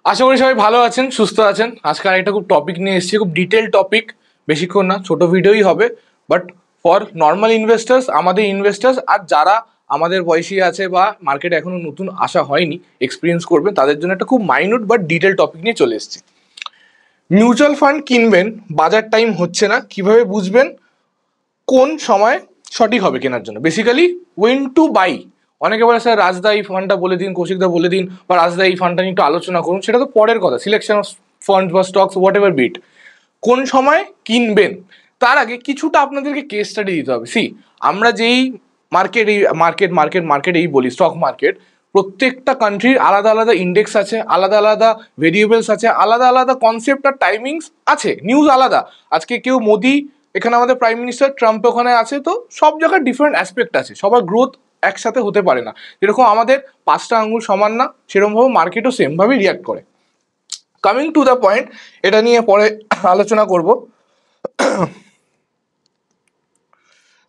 আশা করি সবাই ভালো আছেন, সুস্থ আছেন। আজকে আরেকটা খুব টপিক নিয়ে এসেছি, খুব ডিটেল টপিক, বেশিক্ষণ না, ছোট ভিডিওই হবে। বাট ফর নর্মাল ইনভেস্টার্স, আমাদের ইনভেস্টার্স আর যারা আমাদের বয়সী আছে বা মার্কেটে এখনো নতুন আসা হয়নি, এক্সপিরিয়েন্স করবেন, তাদের জন্য একটা খুব মাইনুট বাট ডিটেল টপিক নিয়ে চলে এসেছি। মিউচুয়াল ফান্ড কিনবেন, বাজার টাইম হচ্ছে না, কিভাবে বুঝবেন কোন সময় সঠিক হবে কেনার জন্য? Basically when to buy. অনেকে বলে স্যার রাজদা এই ফান্ডটা বলে দিন, কৌশিকদা বলে দিন, বা রাজদা এই ফান্ডটা নিয়ে একটু আলোচনা করুন। সেটা তো পরের কথা, সিলেকশন অফ ফান্ড বা স্টকস হোয়াট এভার বিট। কোন সময় কিনবেন তার আগে কিছুটা আপনাদেরকে কেস স্টাডি দিতে হবে। সি, আমরা যেই মার্কেট এই বলি, স্টক মার্কেট, প্রত্যেকটা কান্ট্রির আলাদা আলাদা ইন্ডেক্স আছে, আলাদা আলাদা ভেরিয়েবলস আছে, আলাদা আলাদা কনসেপ্ট আর টাইমিংস আছে, নিউজ আলাদা। আজকে কেউ মোদি, এখানে আমাদের প্রাইম মিনিস্টার ট্রাম্প ওখানে আছে, তো সব জায়গায় ডিফারেন্ট অ্যাসপেক্ট আছে, সবার গ্রোথ একসাথে হতে পারে না। যেরকম আমাদের পাঁচটা আঙুল সমান না, সেরকমভাবে মার্কেটও সেমভাবে রিয়াক্ট করে। কামিং টু দ্য পয়েন্ট, এটা নিয়ে পরে আলোচনা করব।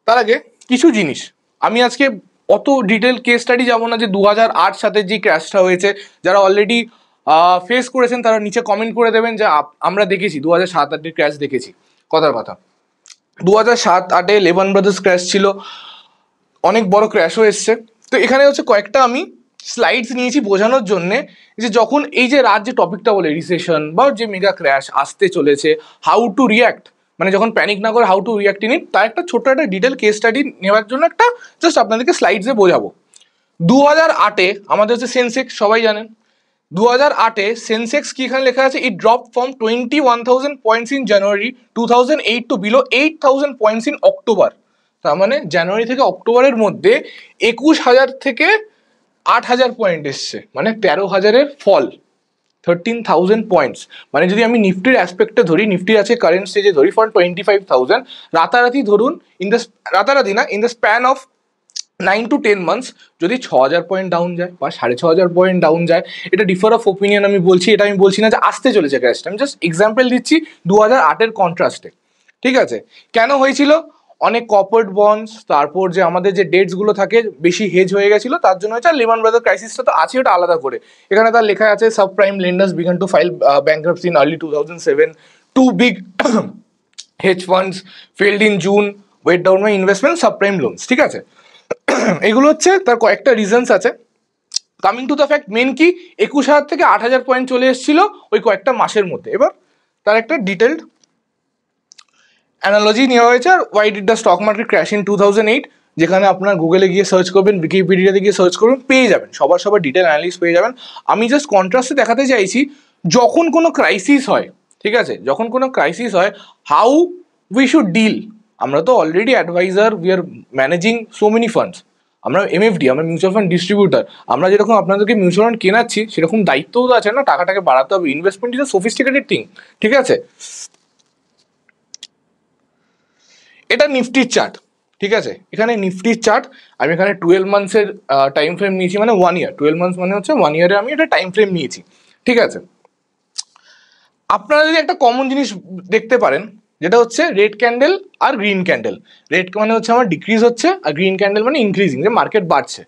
তার আগে কিছু জিনিস আমি আজকে অত ডিটেল কেস স্টাডি যাবো না, যে 2008 সালে যে ক্র্যাশটা হয়েছে, যারা অলরেডি ফেস করেছেন তারা নিচে কমেন্ট করে দেবেন যে আমরা দেখেছি 2007-08 ক্র্যাশ দেখেছি। কথার কথা, 2007-08 লেবান ব্রাদার্স ক্র্যাশ ছিল, অনেক বড় ক্র্যাশও এসছে। তো এখানে হচ্ছে কয়েকটা আমি স্লাইডস নিয়েছি বোঝানোর জন্যে, যে যখন এই যে রাত যে টপিকটা বলে রিসেশন বা যে মেগা ক্র্যাশ আসতে চলেছে, হাউ টু রিয়াক্ট, মানে যখন প্যানিক না করে how to react in it, তার একটা ছোট্ট একটা ডিটেল কেস স্টাডি নেওয়ার জন্য একটা জাস্ট আপনাদেরকে স্লাইডসে বোঝাবো। 2008-এ আমাদের হচ্ছে সেন্সেক্স, সবাই জানেন। 2008-এ সেন্সেক্স কি এখানে লেখা আছে, it drop from 21,000 points in January 2008 to below 8,000 points in October. তার মানে জানুয়ারি থেকে অক্টোবরের মধ্যে 21,000 থেকে 8,000 পয়েন্ট এসছে, মানে 13,000-এর ফল, 13,000 পয়েন্টস। মানে যদি আমি নিফটির অ্যাসপেক্টে ধরি, নিফটি আছে কারেন্ট স্টেজে ধরি ফর 25,000, রাতারাতি ধরুন, রাতারাতি না, in the span of 9 to 10 months যদি 6,000 পয়েন্ট ডাউন যায় বা 6,500 পয়েন্ট ডাউন যায়, এটা ডিফার অফ ওপিনিয়ন আমি বলছি, এটা আমি বলছি না যে আসতে চলেছে ক্র্যাশটা, আমি জাস্ট এক্সাম্পল দিচ্ছি 2008-এর কন্ট্রাস্টে। ঠিক আছে, কেন হয়েছিল? অনেক কর্পোরেট বন্ডস, তারপর যে আমাদের যে ডেটসগুলো থাকে বেশি হেজ হয়ে গেছিলো, তার জন্য হচ্ছে। লেমান ব্রাদার ক্রাইসিসটা তো আছে, ওটা আলাদা করে। এখানে তার লেখা আছে sub prime lenders began to file bankruptcy in early 2007, two big hedge funds failed in June, weighed down my investment subprime loans. ঠিক আছে, এগুলো হচ্ছে তার কয়েকটা রিজনস আছে। কামিং টু দ্য ফ্যাক্ট, মেন কি 21,000 থেকে 8,000 পয়েন্ট চলে এসেছিল ওই কয়েকটা মাসের মধ্যে। এবার তার একটা ডিটেলড অ্যানালজি নেওয়া হয়েছে। আর why did the stock market crash in 2008, যেখানে আপনার গুগলে গিয়ে সার্চ করবেন, উইকিপিডিয়াতে গিয়ে সার্চ করবেন, পেয়ে যাবেন, সবার ডিটেল অ্যানালিস পেয়ে যাবেন। আমি জাস্ট কন্ট্রাস্টে দেখাতে চাইছি, যখন কোনো ক্রাইসিস হয়, ঠিক আছে, যখন কোনো ক্রাইসিস হয়, হাউ উই শুড ডিল। আমরা তো already adviser, we are managing so many funds, আমরা এমএফডি, আমরা মিউচুয়াল ফান্ড ডিস্ট্রিবিউটার। আমরা যেরকম আপনাদেরকে মিউচুয়াল ফান্ড কেনাচ্ছি, সেরকম দায়িত্বও তো আছে না, টাকাটাকে বাড়াতে হবে। Investment is a sophisticated thing. ঠিক আছে, এটা নিফটির চার্ট। ঠিক আছে, এখানে নিফটির চার্ট, আমি এখানে 12 মান্থসের টাইম ফ্রেম নিয়েছি, মানে 1 ইয়ার। 12 মান্থস মানে হচ্ছে 1 ইয়ারে আমি এটা টাইম ফ্রেম নিয়েছি। ঠিক আছে, আপনারা যদি একটা কমন জিনিস দেখতে পারেন, যেটা হচ্ছে রেড ক্যান্ডেল আর গ্রিন ক্যান্ডেল। রেড মানে হচ্ছে আমার ডিক্রিজ হচ্ছে, আর গ্রিন ক্যান্ডেল মানে ইনক্রিজিং, যে মার্কেট বাড়ছে।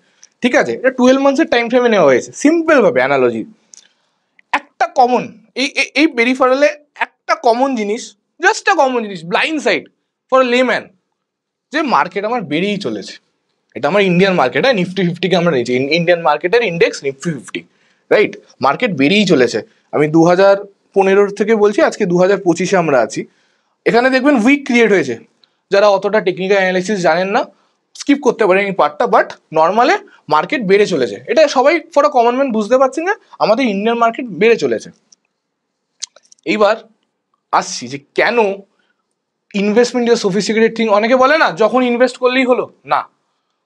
ঠিক আছে, এটা 12 মান্থসের টাইম ফ্রেমে নেওয়া হয়েছে সিম্পল ভাবে অ্যানালজি। একটা কমন, এই পেরিফেরালে একটা কমন জিনিস, জাস্ট আ কমন জিনিস, ব্লাইন্ড সাইড ফর লেম্যান, যে মার্কেট আমার বেড়েই চলেছে। এটা আমার ইন্ডিয়ান মার্কেট, হ্যাঁ, নিফটি 50-কে আমরা নিয়েছি, ইন্ডিয়ান মার্কেটের ইন্ডেক্স নিফটি 50, রাইট? মার্কেট বেড়েই চলেছে। আমি 2015 থেকে বলছি, আজকে 2025-এ আমরা আছি। এখানে দেখবেন উইক ক্রিয়েট হয়েছে, যারা অতটা টেকনিক্যাল অ্যানালাইসিস জানেন না স্কিপ করতে পারেন এই পার্টটা, বাট নর্মালে মার্কেট বেড়ে চলেছে, এটা সবাই ফর আ কমন ম্যান বুঝতে পারছেন যে আমাদের ইন্ডিয়ান মার্কেট বেড়ে চলেছে। এইবার আসছি যে কেন ইনভেস্টমেন্ট ইজ সোফিস্টিকেটেড থিং। অনেকে বলে না যখন ইনভেস্ট করলেই হলো, না,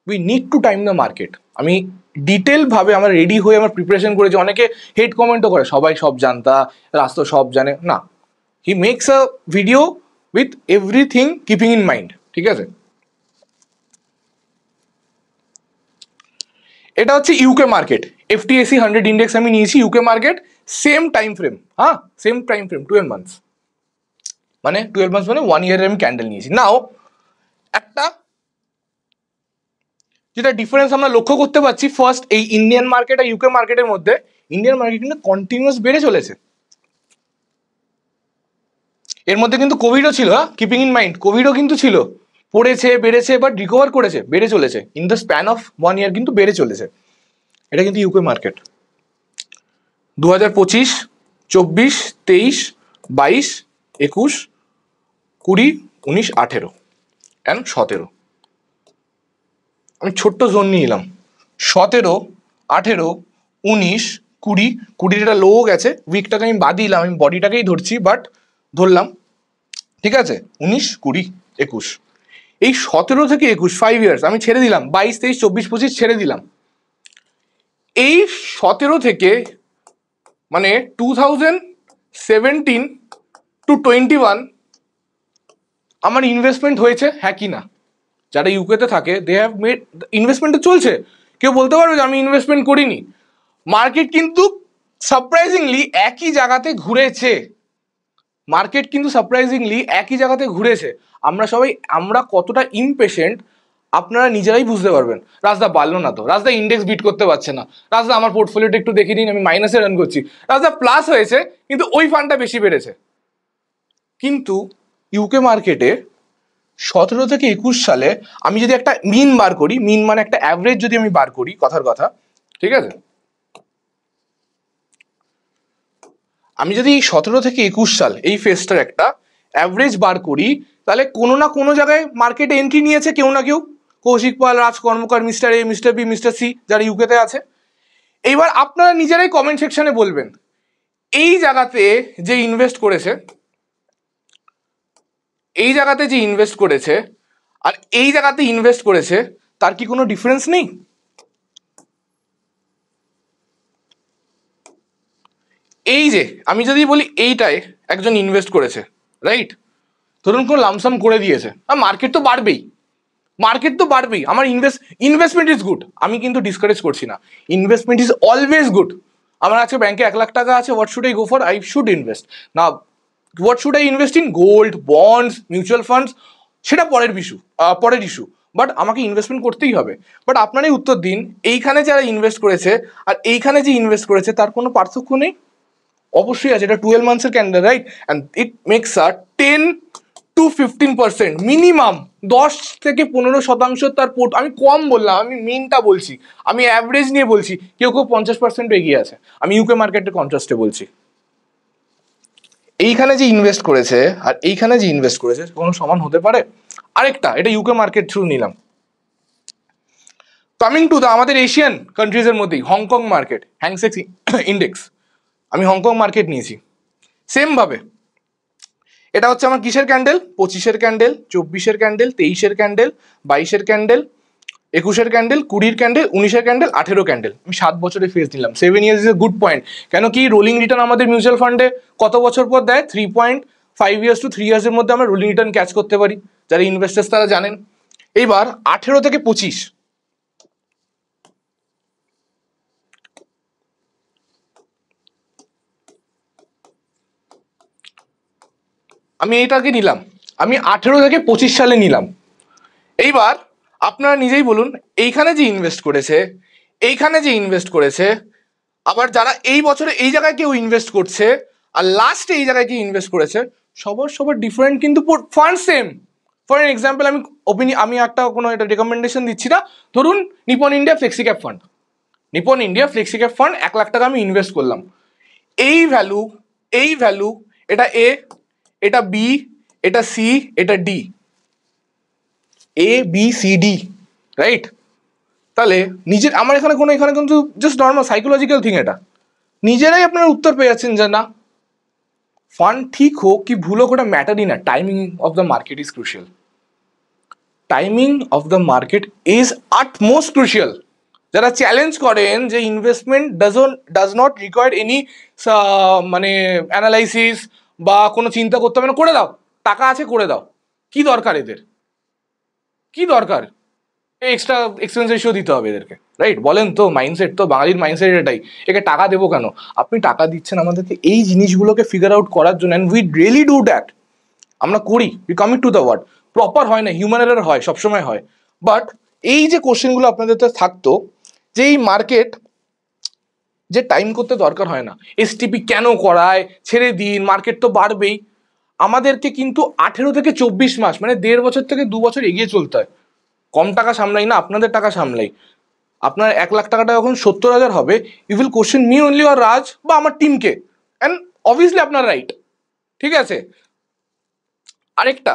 we need to time the market. আমি ডিটেল ভাবে আমার রেডি হয়ে আমার প্রিপারেশন করেছি। অনেকে হেড কমেন্টও করে, সবাই সব জানতা, রাস্তা সব জানে না। He makes a video with everything keeping in mind. ঠিক আছে, এটা হচ্ছে ইউকে মার্কেট, এফটিএসি 100 ইন্ডেক্স আমি নিয়েছি, UK market, same time frame, হ্যাঁ, সেম টাইম ফ্রেম 12 মান্থস, মানে 12 মান্থস মানে 1 ইয়ারের আমি ক্যান্ডেল নিয়েছি। নাও একটা যেটা ডিফারেন্স আমরা লক্ষ্য করতে পারছি, ফার্স্ট এই ইন্ডিয়ান মার্কেট আর ইউকে মার্কেটের মধ্যে, ইন্ডিয়ান মার্কেট কিন্তু কন্টিনিউয়াস বেড়ে চলেছে। এর মধ্যে কিন্তু কোভিডও ছিল, কিপিং ইন মাইন্ড, কোভিডও কিন্তু ছিল, পড়েছে বেড়েছে বাট রিকভার করেছে, বেড়ে চলেছে ইন দ্য স্প্যান অফ 1 ইয়ার, কিন্তু বেড়ে চলেছে। এটা কিন্তু ইউকে মার্কেট 2025, 24, 23, 22, 21, 20, 19, 18 অ্যান্ড 17। আমি ছোট্ট জোন নিয়ে নিলাম, 17, 18, 19, 20, 20 একটা লো গেছে, উইকটাকে আমি বাদ দিলাম, আমি বডিটাকেই ধরছি বাট ধরলাম, ঠিক আছে, 19, 20, 21, এই 17 থেকে 21 5 ইয়ার্স আমি ছেড়ে দিলাম, 22, 23, 24, 25 ছেড়ে দিলাম। এই 17 থেকে মানে 2017 to 21 আমার ইনভেস্টমেন্ট হয়েছে, হ্যাঁ কি না? যারা ইউকেতে থাকে দে হ্যাভ মেড, ইনভেস্টমেন্টটা চলছে, কেউ বলতে পারবে যে আমি ইনভেস্টমেন্ট করিনি। মার্কেট কিন্তু সারপ্রাইজিংলি একই জায়গাতে ঘুরেছে, মার্কেট কিন্তু সারপ্রাইজিংলি একই জায়গাতে ঘুরেছে। আমরা কতটা ইমপেশেন্ট আপনারা নিজেরাই বুঝতে পারবেন। রাজদা বাড়লো না তো, রাজদা ইন্ডেক্স বিট করতে পারছে না, রাজদা আমার পোর্টফোলিওটা একটু দেখে নিন, আমি মাইনাসে রান করছি, রাজদা প্লাস হয়েছে কিন্তু ওই ফান্ডটা বেশি বেড়েছে। কিন্তু ইউকে মার্কেটে 17 থেকে 21 সালে আমি যদি একটা মিন বার করি, মিন মানে একটা অ্যাভারেজ যদি আমি বার করি, কথার কথা, ঠিক আছে, আমি যদি 17 থেকে 21 সাল এই ফেজটার একটা অ্যাভারেজ বার করি, তাহলে কোনো না কোনো জায়গায় মার্কেটে এন্ট্রি নিয়েছে কেউ না কেউ, Kaushik Pal, Raj Karmakar, mister A, mister B, mister C, যারা ইউকেতে আছে। এইবার আপনারা নিজেরাই কমেন্ট সেকশনে বলবেন, এই জায়গাতে যে ইনভেস্ট করেছে, এই জায়গাতে যে ইনভেস্ট করেছে আর এই জায়গাতে ইনভেস্ট করেছে, তার কি কোনো ডিফারেন্স নেই? এই যে আমি যদি বলি এইটায় একজন ইনভেস্ট করেছে, রাইট, ধরুন কোনো লামসাম করে দিয়েছে, আর মার্কেট তো বাড়বেই, মার্কেট তো বাড়বেই, আমার ইনভেস্টমেন্ট ইজ গুড, আমি কিন্তু ডিসকারেজ করছি না, ইনভেস্টমেন্ট ইজ অলওয়েজ গুড। আমার আছে ব্যাংকে 1 লাখ টাকা আছে, what should I go for? I should invest না, what should I invest in? Gold, bonds, mutual funds, সেটা পরের ইস্যু, বাট আমাকে ইনভেস্টমেন্ট করতেই হবে। বাট আপনারাই উত্তর দিন, এইখানে যারা ইনভেস্ট করেছে আর এইখানে যে ইনভেস্ট করেছে তার কোনো পার্থক্য নেই? অবশ্যই আছে, এটা 12 মান্থসের candle, right, and it makes a 10 to 15% minimum, 10 থেকে 15% তার আমি কম বললাম, আমি মিনটা বলছি, আমি অ্যাভারেজ নিয়ে বলছি, কেউ কেউ 50% এগিয়ে আছে, আমি ইউকে মার্কেটের কন্ট্রাস্টে বলছি। এইখানে যে ইনভেস্ট করেছে আর এইখানে যে ইনভেস্ট করেছে কোনো সমান হতে পারে? আরেকটা, এটা ইউকে মার্কেট থ্রু নিলাম, কামিং টু দা আমাদের এশিয়ান কান্ট্রিজের মধ্যেই হংকং মার্কেট, হ্যাংসেক্স ইন্ডেক্স, আমি হংকং মার্কেট নিয়েছি। সেম ভাবে এটা হচ্ছে আমার কিসের ক্যান্ডেল? 25-এর ক্যান্ডেল, 24-এর ক্যান্ডেল, 23-এর ক্যান্ডেল, 22-এর ক্যান্ডেল, 21-এর ক্যান্ডেল, 20-এর ক্যান্ডেল, 19-এর ক্যান্ডেল, 18 ক্যান্ডেল। আমি 7 বছরের ফেজ নিলাম, 7 years is a good point. কেন কি রোলিং রিটার্ন আমাদের মিউচুয়াল ফান্ডে কত বছর পর দেয়? 3.5 ইয়ার্স টু 3 ইয়ার্সের মধ্যে আমরা রোলিং রিটার্ন ক্যাচ করতে পারি, যারা ইনভেস্টার্স তারা জানেন। এইবার 18 থেকে 25, আমি এইটাকে নিলাম, আমি 18 থেকে 25 সালে নিলাম। এইবার আপনারা নিজেই বলুন, এইখানে যে ইনভেস্ট করেছে, এইখানে যে ইনভেস্ট করেছে, আবার যারা এই বছরে এই জায়গায় কেউ ইনভেস্ট করছে আর লাস্টে এই জায়গায় কেউ ইনভেস্ট করেছে, সবার ডিফারেন্ট কিন্তু ফান্ড সেম। ফর এক্সাম্পল আমি একটা কোনো এটা রেকমেন্ডেশন দিচ্ছি না, ধরুন Nipon India flexi cap fund, Nipon India flexi cap fund 1 lakh টাকা আমি ইনভেস্ট করলাম, এই ভ্যালু, এটা এ, এটা বি, এটা সি, এটা D, A B C D, right? তাহলে আমার এখানে কিন্তু জাস্ট নর্মাল সাইকোলজিক্যাল থিং, এটা নিজেরাই আপনারা উত্তর পেয়ে যাচ্ছেন যে না, ফান্ড ঠিক হোক কি ভুল হোক ওটা ম্যাটারই না, timing of the market is crucial, timing of the market is utmost crucial. যারা চ্যালেঞ্জ করেন যে investment does not require any মানে অ্যানালাইসিস বা কোনো চিন্তা করতে হবে না, করে দাও, টাকা আছে করে দাও, কি দরকার এদের, কি দরকার এক্সট্রা এক্সপেন্স রেশিও দিতে হবে এদেরকে, রাইট? বলেন তো, মাইন্ডসেট তো বাঙালির মাইন্ডসেট এটাই, একে টাকা দেবো কেন? আপনি টাকা দিচ্ছেন আমাদেরকে এই জিনিসগুলোকে ফিগার আউট করার জন্য, and we really do that, আমরা করি, we coming to the word, proper হয় না, হিউম্যান এরার হয়, সবসময় হয়, বাট এই যে কোশ্চেনগুলো আপনাদের থাকতো যে এই মার্কেট যে টাইম করতে দরকার হয় না, এসটিপি কেন করায়, ছেড়ে দিন, মার্কেট তো বাড়বেই, আমাদেরকে কিন্তু 18 থেকে 24 মাস মানে 1.5 বছর থেকে 2 বছর এগিয়ে চলতে হয়। কম টাকা সামলাই না, আপনাদের টাকা সামলাই। আপনার 1 লাখ টাকাটা যখন 70,000 হবে, you will question me only or Raj বা আমার টিমকে, অ্যান্ড অবভিয়াসলি আপনার রাইট। ঠিক আছে, আরেকটা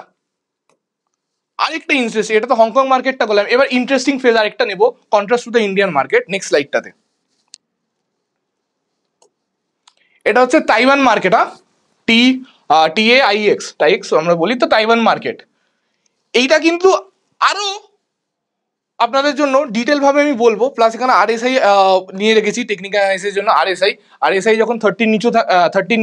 ইন্টারেস্ট, এটা তো হংকং মার্কেটটা বললাম, এবার ইন্টারেস্টিং ফেজ আরেকটা নেব contrast to the Indian market. Next স্লাইডটাতে এটা হচ্ছে তাইওয়ান মার্কেট। TAIX টাইক্স আমরা বলি তো, তাইওয়ান মার্কেট। এইটা কিন্তু আরো আপনাদের জন্য ডিটেল ভাবে আমি বলবো, প্লাস এখানে RSI নিয়ে রেখেছি টেকনিক্যাল অ্যানালাইসিসের জন্য। RSI যখন 30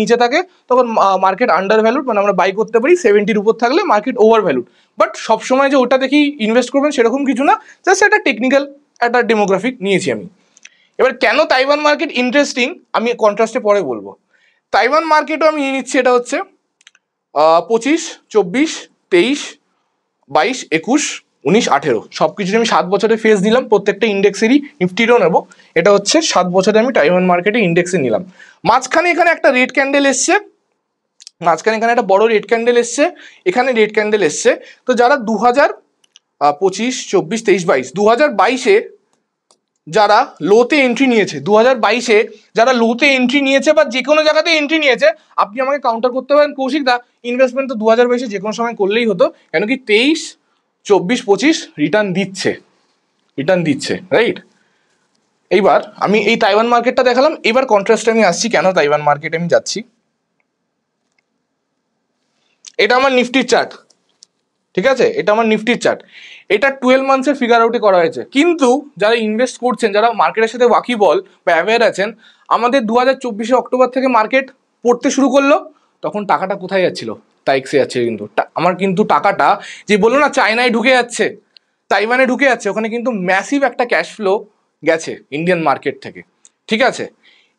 নিচে থাকে তখন মার্কেট আন্ডার ভ্যালুড, মানে আমরা বাই করতে পারি। 70-র উপর থাকলে মার্কেট ওভার ভ্যালুড। বাট সবসময় যে ওটা দেখি ইনভেস্ট করবেন সেরকম কিছু না, জাস্ট একটা টেকনিক্যাল একটা ডেমোগ্রাফিক নিয়েছি আমি। এবার কেন তাইওয়ান মার্কেট ইন্টারেস্টিং আমি কন্ট্রাস্টে পরে বলবো। তাইওয়ান মার্কেটও আমি নিয়ে নিচ্ছি, এটা হচ্ছে 25, 24, 23, 22, 21, 19, 18 সবকিছু আমি 7 বছরের ফেজ দিলাম। প্রত্যেকটা ইন্ডেক্সেরই, নিফটিরও নেবো। এটা হচ্ছে 7 বছরে আমি তাইওয়ান মার্কেটে ইন্ডেক্সে নিলাম। মাঝখানে এখানে একটা রেড ক্যান্ডেল এসছে, মাঝখানে এখানে একটা বড় রেড ক্যান্ডেল এসছে, এখানে রেড ক্যান্ডেল এসছে। তো যারা 2025, 24, 23, 22, 2022-এ যারা লোতে এন্ট্রি নিয়েছে, 2022-এ যারা লোতে এন্ট্রি নিয়েছে বা যে কোনো জায়গাতে এন্ট্রি নিয়েছে, আপনি আমাকে কাউন্টার করতে পারেন কৌশিক দা, ইনভেস্টমেন্ট তো 2022-এ যে কোনো সময় করলেই হতো, কেন কি 23, 24, 25 রিটার্ন দিচ্ছে, রাইট? এইবার আমি এই তাইওয়ান মার্কেটটা দেখালাম। এবার কন্ট্রাস্টে আমি আসছি কেন তাইওয়ান মার্কেটে আমি যাচ্ছি। এটা আমার নিফটির চার্ট, ঠিক আছে? এটা আমার নিফটির চার্ট। এটা 12 মান্থসের ফিগার আউটে করা হয়েছে। কিন্তু যারা ইনভেস্ট করছেন, যারা মার্কেটের সাথে ওয়াকিবল বা অ্যাওয়্যার আছেন, আমাদের 2024-এ অক্টোবর থেকে মার্কেট পড়তে শুরু করলো, তখন টাকাটা কোথায় যাচ্ছিল? তাইক্সে যাচ্ছে। কিন্তু আমার কিন্তু টাকাটা, যে বললো না চায়নায় ঢুকে যাচ্ছে, তাইওয়ানে ঢুকে যাচ্ছে, ওখানে কিন্তু ম্যাসিভ একটা ক্যাশ ফ্লো গেছে ইন্ডিয়ান মার্কেট থেকে। ঠিক আছে,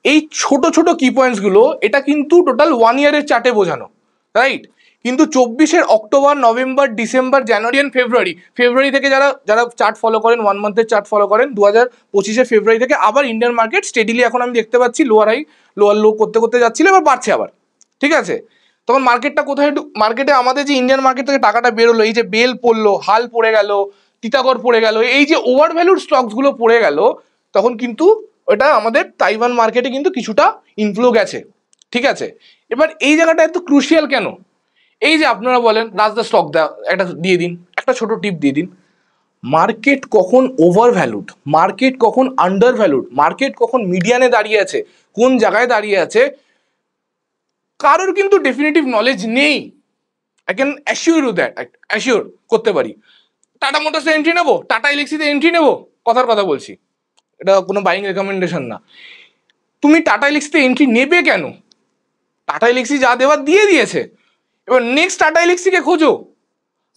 এই ছোট ছোট কি পয়েন্টসগুলো, এটা কিন্তু টোটাল 1 ইয়ারের চার্টে বোঝানো, রাইট? কিন্তু 24-এর October, November, December, January and February থেকে যারা চার্ট ফলো করেন, 1 মান্থের চার্ট ফলো করেন, 2025-এর ফেব্রুয়ারি থেকে আবার ইন্ডিয়ান মার্কেট স্টেডিলি এখন আমি দেখতে পাচ্ছি লোয়ার হাই লোয়ার লো করতে করতে যাচ্ছিল, এবার বাড়ছে আবার। ঠিক আছে, তখন মার্কেটটা কোথায়, মার্কেটে আমাদের যে ইন্ডিয়ান মার্কেট থেকে টাকাটা বেরোলো, এই যে বেল পড়লো, হাল পড়ে গেল, টিটাগড় পড়ে গেল, এই যে ওভার ভ্যালুড স্টকসগুলো পড়ে গেল, তখন কিন্তু ওটা আমাদের তাইওয়ান মার্কেটে কিন্তু কিছুটা ইনফ্লো গেছে। ঠিক আছে, এবার এই জায়গাটা এত ক্রুশিয়াল কেন? এই যে আপনারা বলেন রাজদা স্টক একটা দিয়ে দিন, একটা ছোট টিপ দিয়ে দিন। মার্কেট কখন ওভার ভ্যালুড, মার্কেট কখন আন্ডার ভ্যালুড, মার্কেট কখন মিডিয়ানে দাঁড়িয়ে আছে, কোন জায়গায় দাঁড়িয়ে আছে, কারোর কিন্তু ডেফিনেটিভ নলেজ নেই। I can assure you that, assure করতে পারি। টাটা মোটরসে এন্ট্রি নেবো, টাটা এলএক্সিতে এন্ট্রি নেবো, কথার কথা বলছি, এটা কোনো বাইং রেকমেন্ডেশন না। তুমি টাটা এলএক্সিতে এন্ট্রি নেবে কেন? টাটা এলএক্সি যা দেওয়ার দিয়ে দিয়েছে, এবার নেক্সট টাটা এলএক্সিকে খোঁজো।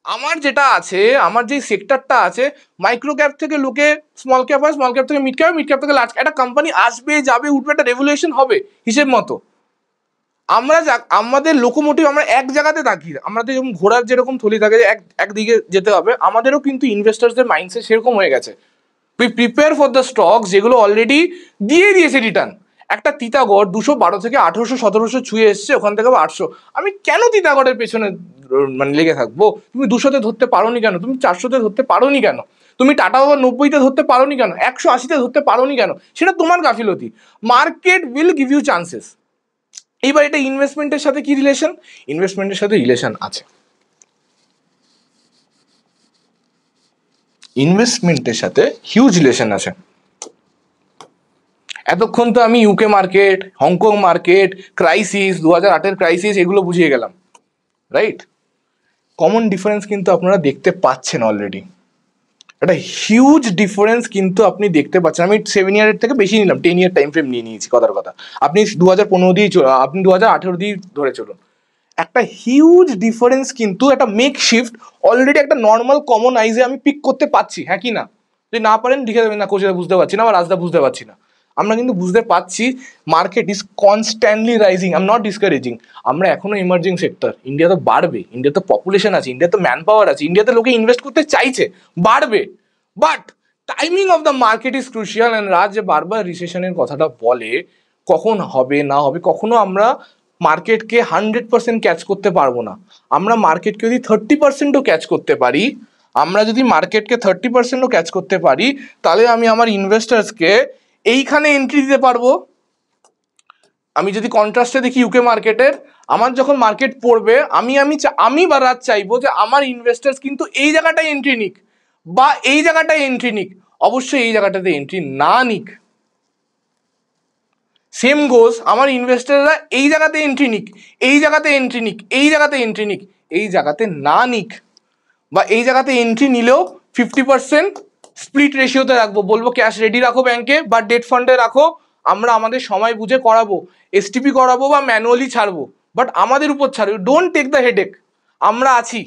আমার যেটা আছে, আমার যে সেক্টরটা আছে, মাইক্রো ক্যাপ থেকে লোকে স্মল ক্যাপ হয়, স্মল ক্যাপ থেকে মিড ক্যাপ, মিড ক্যাপ থেকে লার্জ, একটা কোম্পানি আসবে যাবে উঠবে, একটা রেভলিউশন হবে হিসেব মতো। আমরা আমাদের লোকোমোটিভ আমরা এক জায়গাতে থাকি, আমাদের যেমন ঘোড়ার যেরকম থলি থাকে একদিকে যেতে হবে, আমাদেরও কিন্তু ইনভেস্টার্সদের মাইন্ডসেট সেরকম হয়ে গেছে। প্রিপেয়ার ফর দ্য স্টক যেগুলো অলরেডি দিয়ে দিয়েছে রিটার্ন। একটা তিতাগড় 212 থেকে 1800-1700 ছুঁয়ে এসছে, ওখান থেকে 800। আমি কেন তিতাগড়ের পেছনে মানে লেগে থাকবো? তুমি 200-তে ধরতে পারোনি কেন? তুমি 400-তে ধরতে পারোনি কেন? তুমি টাটা বাবা 90-তে ধরতে পারোনি কেন? 180-তে ধরতে পারোনি কেন? সেটা তোমার গাফিলতি। Market will give you chances. এইবার এটা ইনভেস্টমেন্টের সাথে কি রিলেশন? ইনভেস্টমেন্টের সাথে রিলেশন আছে, ইনভেস্টমেন্টের সাথে হিউজ রিলেশন আছে। এতক্ষণ তো আমি UK market, Hong Kong market, crisis, 2008-এর ক্রাইসিস, এগুলো বুঝিয়ে গেলাম, রাইট? কমন ডিফারেন্স কিন্তু আপনারা দেখতে পাচ্ছেন অলরেডি, একটা হিউজ ডিফারেন্স কিন্তু আপনি দেখতে পাচ্ছেন। আমি 7 ইয়ারের থেকে বেশি নিলাম, 10 ইয়ার টাইম ফ্রেম নিয়ে নিয়েছি, কথার কথা। আপনি 2015 দিয়ে, আপনি 2018 দিয়ে ধরে চলুন, একটা হিউজ ডিফারেন্স কিন্তু, একটা মেক শিফট অলরেডি একটা নর্মাল কমন আইজে আমি পিক করতে পারছি, হ্যাঁ কি না? যদি না পারেন লিখে দেবেন, না কোচেরা বুঝতে পারছি না বা রাজদা বুঝতে পারছি না। আমরা কিন্তু বুঝতে পারছি market is constantly rising, I am not discouraging. আমরা এখনো ইমার্জিং সেক্টর, ইন্ডিয়া তো বাড়বে, ইন্ডিয়া তো পপুলেশন আছে, ইন্ডিয়া তো ম্যান পাওয়ার আছে, ইন্ডিয়াতে লোকে ইনভেস্ট করতে চাইছে, বাড়বে। But timing of the market is crucial. And Raj যে বারবার রিসেশনের কথাটা বলে, কখন হবে না হবে, কখনো আমরা মার্কেটকে 100% ক্যাচ করতে পারবো না। আমরা মার্কেটকে যদি 30%ও ক্যাচ করতে পারি, আমরা যদি মার্কেটকে 30%ও ক্যাচ করতে পারি, তাহলে আমি আমার ইনভেস্টার্সকে এইখানে এন্ট্রি দিতে পারবো। আমি যদি কন্ট্রাস্টে দেখি ইউকে মার্কেটের, আমার যখন মার্কেট পড়বে, আমি বা রাত চাইবো যে আমার ইনভেস্টার্স কিন্তু এই জায়গাটায় এন্ট্রি নিক বা এই জায়গাটায় এন্ট্রি নিক, অবশ্যই এই জায়গাটাতে এন্ট্রি না নিক। সেম গোজ, আমার ইনভেস্টাররা এই জায়গাতে এন্ট্রি নিক, এই জায়গাতে এন্ট্রি নিক, এই জায়গাতে এন্ট্রি নিক, এই জায়গাতে না নিক, বা এই জায়গাতে এন্ট্রি নিলেও 50% স্প্লিট রেশিওতে রাখবো, বলবো ক্যাশ রেডি রাখো ব্যাংকে বা ডেট ফান্ডে রাখো, আমরা আমাদের সময় বুঝে করাবো, এসটিপি করাবো বা ম্যানুয়ালি ছাড়বো, বাট আমাদের উপর ছাড়বো, ডোন্ট টেক দ্য হেডেক। আমরা আছি,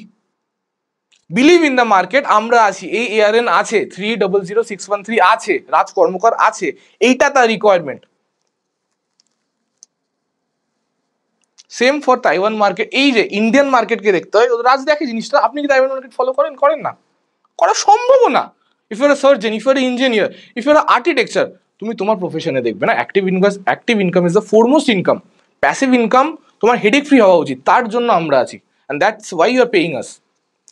বিলিভ ইন দ্য মার্কেট, আমরা আছি, এই এআরএন আছে, 300613 আছে, রাজ কর্মকার আছে, এইটা তার requirement. Same for Taiwan market. এই যে ইন্ডিয়ান মার্কেটকে দেখতে হয়, রাজ দেখে জিনিসটা। আপনি কি তাইওয়ান মার্কেট ফলো করেন? করেন না, করা সম্ভব না। If your surgeon, if your engineer, if your architecture, তুমি তোমার প্রফেশনে দেখবে না active income is the foremost income. Passive income তোমার হেডেক ফ্রি হওয়া উচিত, তার জন্য আমরা আছি, and that's why you are paying us.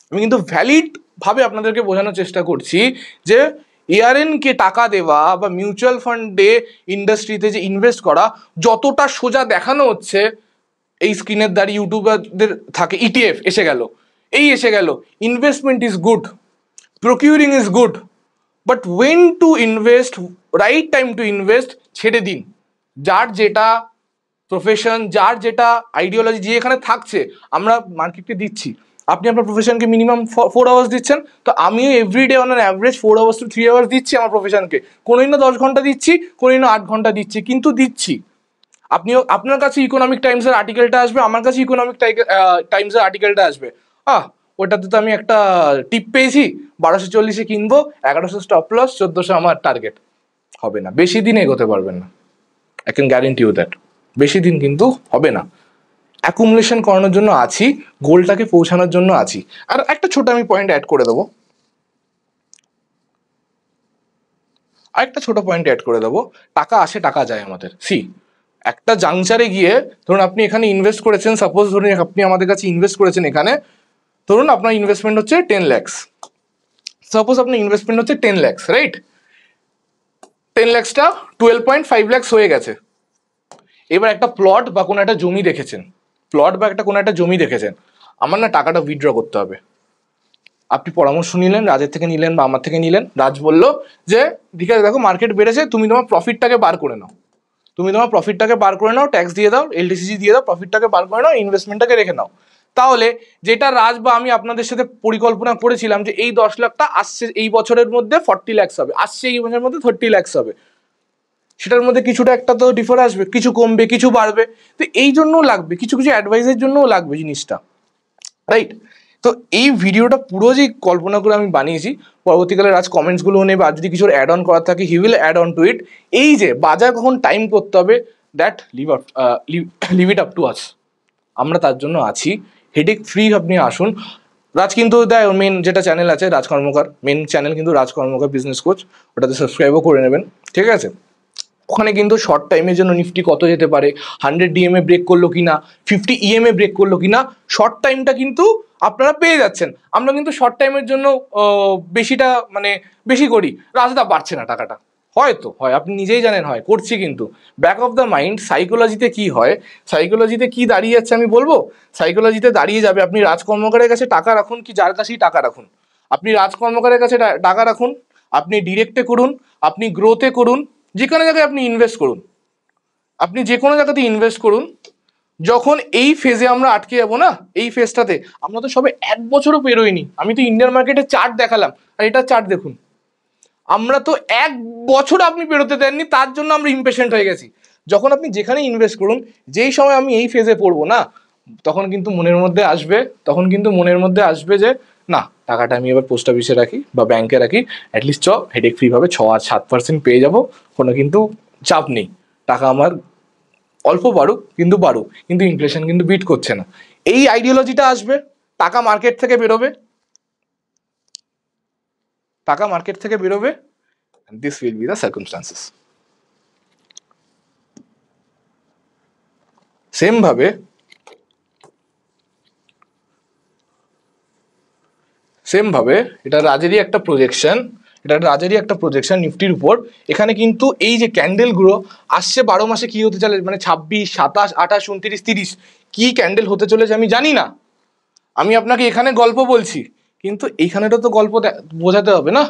আমি কিন্তু ভ্যালিড ভাবে আপনাদেরকে বোঝানোর চেষ্টা করছি যে এআরএন কে টাকা দেওয়া বা মিউচুয়াল ফান্ডে ইন্ডাস্ট্রিতে যে ইনভেস্ট করা যতটা সোজা দেখানো হচ্ছে, এই স্ক্রিনের দ্বারা ইউটিউবারদের থাকে, ইটিএফ এসে গেল, এই এসে গেল, investment is good, procuring is good, but went to invest, right time to invest, ছেড়ে দিন। যার যেটা প্রফেশন, যার যেটা আইডিওলজি, যে এখানে থাকছে, আমরা মার্কেটকে দিচ্ছি। আপনি আপনার প্রফেশনকে মিনিমাম 4 আওয়ার্স দিচ্ছেন, তো আমিও everyday on an average 4 hours to 3 hours দিচ্ছি আমার প্রফেশনকে। কোনোদিন না 10 ঘন্টা দিচ্ছি, কোনোদিন না 8 ঘন্টা দিচ্ছি, কিন্তু দিচ্ছি। আপনিও, আপনার কাছে ইকোনমিক টাইমসের আর্টিকেলটা আসবে, আমার কাছে ইকোনমিক টাইমসের আর্টিকেলটা আসবে, ওটাতে তো আমি একটা টিপ পেয়েছি, 1240-এ কিনবো, 1100 স্টপ লস, 1400 আমার টার্গেট। হবে না, বেশি দিন এগোতে পারবেন না, I can guarantee you that. বেশি দিন কিন্তু হবে না। অ্যাকুমুলেশন করানোর জন্য আছি, গোলটাকে পৌঁছানোর জন্য আছি। আর একটা ছোট আমি পয়েন্ট অ্যাড করে দেবো, টাকা আসে টাকা যায় আমাদের। একটা জাংচারে গিয়ে, ধরুন আপনি এখানে ইনভেস্ট করেছেন, সাপোজ ধরুন আপনি আমাদের কাছে ইনভেস্ট করেছেন এখানে, ধরুন আপনার ইনভেস্টমেন্ট হচ্ছে 10 lakhs, সাপোজ আপনার ইনভেস্টমেন্ট হচ্ছে 10 lakhs, রাইট? 10 lakhsটা 12.5 lakhs হয়ে গেছে। এবার একটা প্লট বা কোনো একটা জমি দেখেছেন, কোনো একটা জমি দেখেছেন, আমার না টাকাটা উইথড্র করতে হবে। আপনি পরামর্শ নিলেন, রাজের থেকে নিলেন বা আমার থেকে নিলেন, রাজ বলল যে ঠিক আছে, দেখো মার্কেট বেড়েছে, তুমি তোমার প্রফিটটাকে বার করে নাও, ট্যাক্স দিয়ে দাও, এলটিসিজি দিয়ে দাও, প্রফিটটাকে বার করে নাও, ইনভেস্টমেন্টটাকে রেখে নাও। তাহলে যেটা রাজ বা আমি আপনাদের সাথে পরিকল্পনা করেছিলাম যে এই 10 লাখটা আসছে এই বছরের মধ্যে 40 lakhs হবে, আসছে এই বছরের মধ্যে 30 lakhs হবে, সেটার মধ্যে কিছুটা একটা তো ডিফার আসবে, কিছু কমবে, কিছু বাড়বে। তো এই জন্যও লাগবে, কিছু কিছু অ্যাডভাইসের জন্যও লাগবে জিনিসটা, রাইট? তো এই ভিডিওটা পুরো যে কল্পনা করে আমি বানিয়েছি, পরবর্তীকালে রাজ কমেন্টসগুলো নেবে, আর যদি কিছু অ্যাড অন করার থাকে he will add on to it. এই যে বাজার কখন টাইম করতে হবে, that leave it up to us. আমরা তার জন্য আছি, হেডেক ফ্রি আপনি আসুন। রাজ কিন্তু দেয়, মেন যেটা চ্যানেল আছে রাজ কর্মকার, মেন চ্যানেল কিন্তু রাজ কর্মকার বিজনেস কোচ, ওটাতে সাবস্ক্রাইবও করে নেবেন, ঠিক আছে? ওখানে কিন্তু শর্ট টাইমের জন্য নিফটি কত যেতে পারে, 100 ডিএমএ ব্রেক করলো কিনা, 50 ইএমএ ব্রেক করলো কিনা, শর্ট টাইমটা কিন্তু আপনারা পেয়ে যাচ্ছেন। আমরা কিন্তু শর্ট টাইমের জন্য বেশিটা মানে বেশি করি, রাজদা পারছে না টাকাটা, হয়তো হয়, আপনি নিজেই জানেন হয়, করছি, কিন্তু ব্যাক অফ দ্য মাইন্ড সাইকোলজিতে কি হয়, সাইকোলজিতে কি দাঁড়িয়ে যাচ্ছে আমি বলবো। সাইকোলজিতে দাঁড়িয়ে যাবে, আপনি রাজ কর্মকারের কাছে টাকা রাখুন কি যার কাছেই টাকা রাখুন, আপনি রাজ কর্মকারের কাছে টাকা রাখুন, আপনি ডিরেক্টে করুন, আপনি গ্রোথে করুন, যে কোনো জায়গায় আপনি ইনভেস্ট করুন, আপনি যে কোনো জায়গাতে ইনভেস্ট করুন। যখন এই ফেজে আমরা আটকে যাবো না, এই ফেজটাতে আমরা তো সবে 1 বছরও পেরোইনি, আমি তো ইন্ডিয়ান মার্কেটে চার্ট দেখালাম, আর এটা চার্ট দেখুন, আমরা তো 1 বছর আপনি পেরোতে দেননি, তার জন্য আমরা ইমপেশেন্ট হয়ে গেছি। যখন আপনি যেখানে ইনভেস্ট করুন, যেই সময় আমি এই ফেজে পড়বো না, তখন কিন্তু মনের মধ্যে আসবে যে না, টাকাটা আমি এবার পোস্ট অফিসে রাখি বা ব্যাংকে রাখি, অ্যাটলিস্ট হেডেক ফ্রি ভাবে 6 আর 7% পেয়ে যাবো, কোনো কিন্তু চাপ নেই, টাকা আমার অল্প বাড়ুক কিন্তু ইনফ্লেশন কিন্তু বিট করছে না, এই আইডিওলজিটা আসবে, টাকা মার্কেট থেকে বেরোবে। টাকা মার্কেট থেকে বেরোবে, and this will be the circumstances. Same ভাবে এটা রাজেরই একটা প্রজেকশন নিফটির উপর। এখানে কিন্তু এই যে ক্যান্ডেলগুলো আসছে 12 মাসে কি হতে চলে, মানে 26, 27, 28, 29, 30 কি ক্যান্ডেল হতে চলেছে আমি জানি না। আমি আপনাকে এখানে গল্প বলছি, কিন্তু এইখানেটা তো গল্প বোঝাতে হবে না।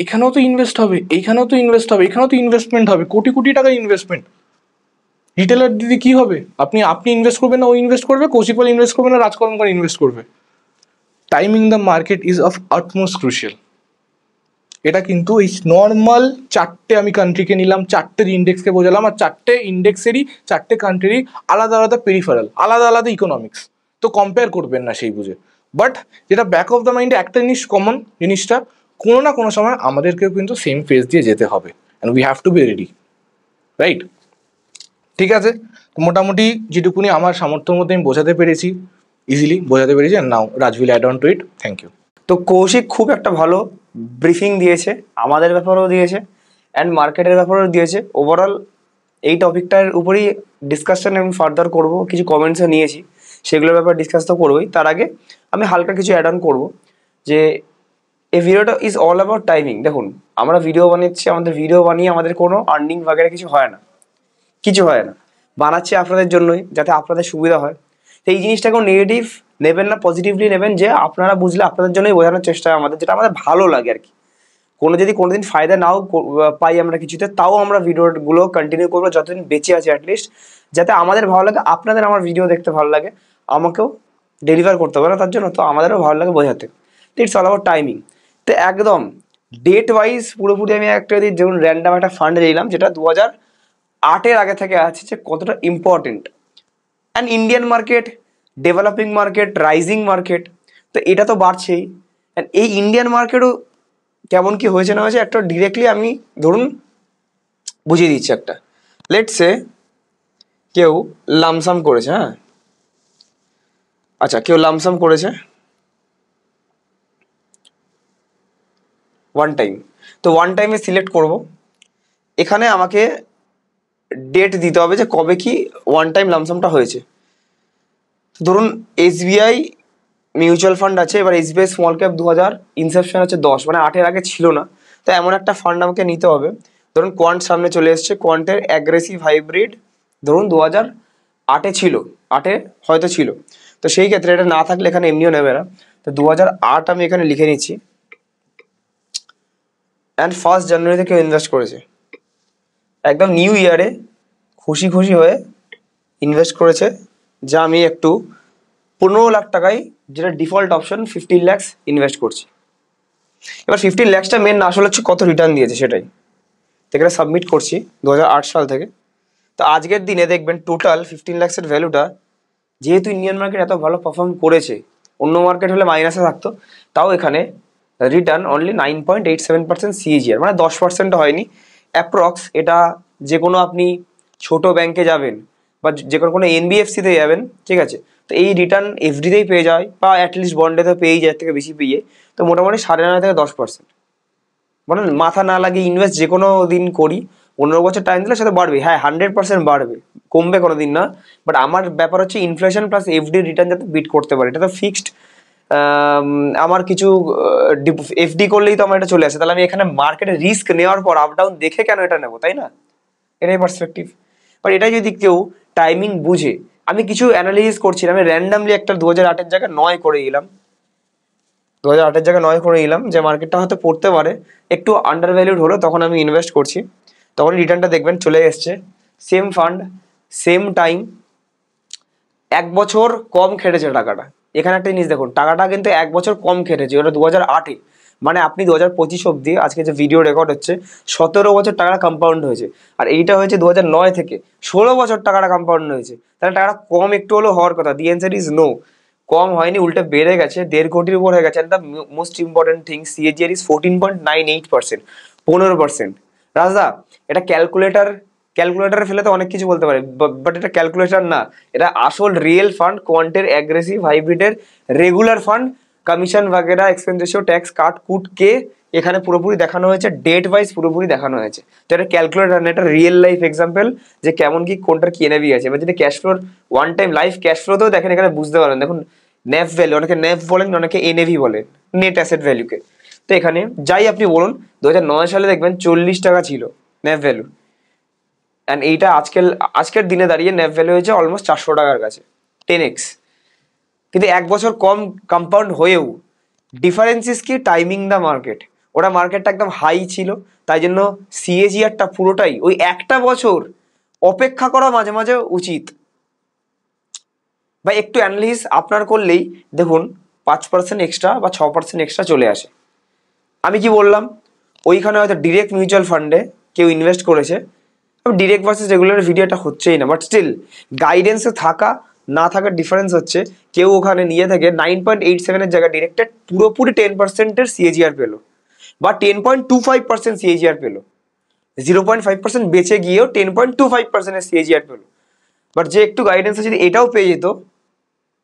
এখানেও তো ইনভেস্ট হবে, এইখানেও তো ইনভেস্ট হবে, এখানেও তো ইনভেস্টমেন্ট হবে, কোটি কোটি টাকা ইনভেস্টমেন্ট। রিটেলার দিদি কি হবে, আপনি ইনভেস্ট করবেন না ও ইনভেস্ট করবে, কৌশিকপাল ইনভেস্ট করবে না রাজকর্মকার ইনভেস্ট করবে। Timing the market is of utmost crucial. এটা কিন্তু এই নর্মাল 4টে আমি কান্ট্রিকে নিলাম, 4টে ইন্ডেক্সকে বোঝালাম, আর 4টে ইন্ডেক্সেরই 4টে কান্ট্রিরই আলাদা আলাদা পেরিফেরাল, আলাদা আলাদা ইকোনমিক্স, তো কম্পেয়ার করবেন না সেই বুঝে। বাট যেটা ব্যাক অফ দ্য মাইন্ডে একটা জিনিস কমন, জিনিসটা কোনো না কোনো সময় আমাদেরকেও কিন্তু সেম ফেজ দিয়ে যেতে হবে, and we have to be ready, right? ঠিক আছে, তো মোটামুটি যেটুকুনি আমার সামর্থ্যের মধ্যে আমি বোঝাতে পেরেছি, ইজিলি বোঝাতে পেরেছি, and now Raj will add on to it. Thank you. তো কৌশিক খুব একটা ভালো ব্রিফিং দিয়েছে, আমাদের ব্যাপারেও দিয়েছে অ্যান্ড মার্কেটের ব্যাপারেও দিয়েছে। ওভারঅল এই টপিকটার উপরেই ডিসকাশন আমি ফার্দার করবো, কিছু কমেন্টসও নিয়েছি, সেগুলোর ব্যাপারে ডিসকাস তো করবোই। তার আগে আমি হালকা কিছু অ্যাড অন করবো, যে এই ভিডিওটা ইজ অল অ্যাবাউট টাইমিং। দেখুন, আমরা ভিডিও বানাচ্ছি, আমাদের ভিডিও বানিয়ে আমাদের কোনো আর্নিং বাগেরা কিছু হয় না, বানাচ্ছি আপনাদের জন্যই, যাতে আপনাদের সুবিধা হয়। তো এই জিনিসটাকেও নেগেটিভ নেবেন না, পজিটিভলি নেবেন, যে আপনারা বুঝলে আপনাদের জন্যই বোঝানোর চেষ্টা হয় আমাদের, যেটা আমাদের ভালো লাগে আর কি। যদি কোনোদিন ফায়দা নাও পাই আমরা কিছুতে, তাও আমরা ভিডিওগুলো কন্টিনিউ করবো যতদিন বেঁচে আছি, অ্যাটলিস্ট যাতে আমাদের ভালো লাগে, আপনাদের আমার ভিডিও দেখতে ভালো লাগে, আমাকেও ডেলিভার করতে হবে না তার জন্য, তো আমাদেরও ভালো লাগে বোঝাতে। তো ইটস অল অ্যাবাউট টাইমিং। তো একদম ডেট ওয়াইজ পুরোপুরি আমি একটা যদি যেমন র্যান্ডাম একটা ফান্ড নিলাম, যেটা 2008-এর আগে থেকে আছে, যে কতটা important and Indian market, developing market, rising market, তো এটা তো বাড়ছেই। অ্যান্ড এই ইন্ডিয়ান মার্কেটও কেমন কি হয়েছে না হয়েছে একটা ডিরেক্টলি আমি ধরুন বুঝিয়ে দিচ্ছি। একটা লেটস সে কেউ লামসাম করেছে, হ্যাঁ আচ্ছা, কেউ লামসাম করেছে ওয়ান টাইম, তো ওয়ান টাইমে সিলেক্ট করব। এখানে আমাকে ডেট দিতে হবে যে কবে কি ওয়ান টাইম লামসামটা হয়েছে। ধরুন এসবিআই মিউচুয়াল ফান্ড আছে, এবার এসবিআই স্মল ক্যাপ 2000, ইনসেপশন হচ্ছে 10, মানে 8-এর আগে ছিল না। তো এমন একটা ফান্ড আমাকে নিতে হবে। ধরুন কোয়ান্ট সামনে চলে এসছে, কোয়ান্টের অ্যাগ্রেসিভ হাইব্রিড ধরুন 2008-এ ছিল, 8-এ হয়তো ছিল, তো সেই ক্ষেত্রে এটা না থাকলে এখানে এমনিও নেবে না। তো 2008 আমি এখানে লিখে নিচ্ছি। অ্যান্ড 1 জানুয়ারিতে কেউ ইনভেস্ট করেছে, একদম নিউ ইয়ারে খুশি খুশি হয়ে ইনভেস্ট করেছে, যা আমি একটু 15 লাখ টাকায়, যেটা ডিফল্ট অপশন 15 lakhs ইনভেস্ট করছি। এবার 15 lakhsটা মেন আসলে হচ্ছে কত রিটার্ন দিয়েছে সেটাই, তো এখানে সাবমিট করছি 2008 সাল থেকে। তো আজকের দিনে দেখবেন টোটাল 15 lakhs-এর ভ্যালুটা, যেহেতু ইন্ডিয়ান মার্কেট এত ভালো পারফর্ম করেছে, অন্য মার্কেট হলে মাইনাসে থাকতো, তাও এখানে রিটার্ন অনলি 9.87% CAGR, মানে 10% হয়নি অ্যাপ্রক্স। এটা যে কোনো আপনি ছোট ব্যাংকে যাবেন বা যে কোনো এনবিএফসিতে যাবেন, ঠিক আছে, তো এই রিটার্ন এফডিতেই পেয়ে যায়, বা অ্যাটলিস্ট বন্ডে তো পেয়েই যায়, থেকে বেশি পেয়ে, তো মোটামুটি 9.5 থেকে 10%। মানে মাথা না লাগিয়ে ইনভেস্ট যে কোনো দিন করি, 15 বছর টাইম দিলে সেটা বাড়বে, হ্যাঁ 100% বাড়বে, কমবে কোনো দিন না। বাট আমার ব্যাপার হচ্ছে ইনফ্লেশন প্লাস এফডি রিটার্ন যাতে বিট করতে পারে, এটা তো ফিক্সড। আমার কিছু এফডি করলেই তো আমার এটা চলে আসে, তাহলে আমি এখানে মার্কেটে রিস্ক নেওয়ার পর আপ ডাউন দেখে কেন এটা নেবো, তাই না? এটাই পার্সপেক্টিভ। বাট এটাই যদি কেউ টাইমিং বুঝে, আমি কিছু অ্যানালিসিস করছিলাম, আমি র্যান্ডামলি একটা 2008-এর জায়গায় 9 করে দিলাম, 2008-এর জায়গায় 9 করে দিলাম, যে মার্কেটটা হয়তো পড়তে পারে, একটু আন্ডার ভ্যালুড হলো, তখন আমি ইনভেস্ট করছি, তখন রিটার্নটা দেখবেন চলে এসছে। সেম ফান্ড, সেম টাইম, 1 বছর কম খেটেছে টাকাটা। এখানে একটা জিনিস দেখুন, টাকাটা কিন্তু 1 বছর কম খেটেছে, ওটা 2008-এ, মানে আপনি 2025 অব্দি, আজকে যে ভিডিও রেকর্ড হচ্ছে, 17 বছর টাকাটা কম্পাউন্ড হয়েছে, আর এইটা হয়েছে 2009 থেকে 16 বছর টাকাটা কম্পাউন্ড হয়েছে, তাহলে টাকাটা কম একটু হলেও হওয়ার কথা। দি অ্যান্সার ইজ নো, কম হয়নি, উল্টে বেড়ে গেছে, 1.5 কোটির উপর হয়ে গেছে। And the most important thing, CAGR is 14.98%, 15%। Rajda, এটা ক্যালকুলেটারে ফেলে তো অনেক কিছু বলতে পারে, বাট এটা ক্যালকুলেটার না, এটা আসল রিয়েল ফান্ড, কোয়ান্টের অ্যাগ্রেসিভ হাইব্রিডের রেগুলার ফান্ড, কমিশন বাগেরা এক্সপেন্স রেশিও ট্যাক্স কাট কুট কে এখানে পুরোপুরি দেখানো হয়েছে, ডেট ওয়াইজ পুরোপুরি দেখানো হয়েছে। তো এটা ক্যালকুলেটার না, এটা রিয়েল লাইফ এক্সাম্পল যে কেমন কি কোনটার কি এনএভি আছে। এবার যদি ক্যাশ ফ্লোর ওয়ান টাইম লাইভ ক্যাশ ফ্লোতেও দেখেন এখানে বুঝতে পারেন। দেখুন নেফ ভ্যালু, অনেকে নেফ বলেন, অনেকে এনএভি বলেন, নেট অ্যাসেট ভ্যালুকে। তো এখানে যাই আপনি বলুন 2009 সালে দেখবেন 40 টাকা ছিল নেফ ভ্যালু, অ্যান্ড এইটা আজকের দিনে দাঁড়িয়ে নেফ ভ্যালু হয়েছে অলমোস্ট 400 টাকার কাছে, 10x। কিন্তু এক বছর কম কম্পাউন্ড হয়েও ডিফারেন্স ইস কি, টাইমিং দ্য মার্কেট। ওরা মার্কেটটা একদম হাই ছিল, তাই জন্য সিএজিআরটা পুরোটাই ওই একটা বছর অপেক্ষা করা মাঝে মাঝে উচিত। বা একটু অ্যানালিসিস আপনার করলেই দেখুন 5% এক্সট্রা বা 6% এক্সট্রা চলে আসে। আমি কি বললাম, ওইখানে হয়তো ডিরেক্ট মিউচুয়াল ফান্ডে কেউ ইনভেস্ট করেছে, ডিরেক্ট ভার্সেস রেগুলার ভিডিওটা হচ্ছেই না, বাট স্টিল গাইডেন্সে থাকা না থাকার ডিফারেন্স হচ্ছে কেউ ওখানে নিয়ে থাকে 9.87 জায়গায় ডিরেক্টেড পুরোপুরি 10% সিএজিআর পেলো, বা 10.25% সিএজিআর পেলো, 0.5% বেঁচে গিয়েও 10.25% সিএজিআর পেলো। বাট যে একটু গাইডেন্সে যদি এটাও পেয়ে যেত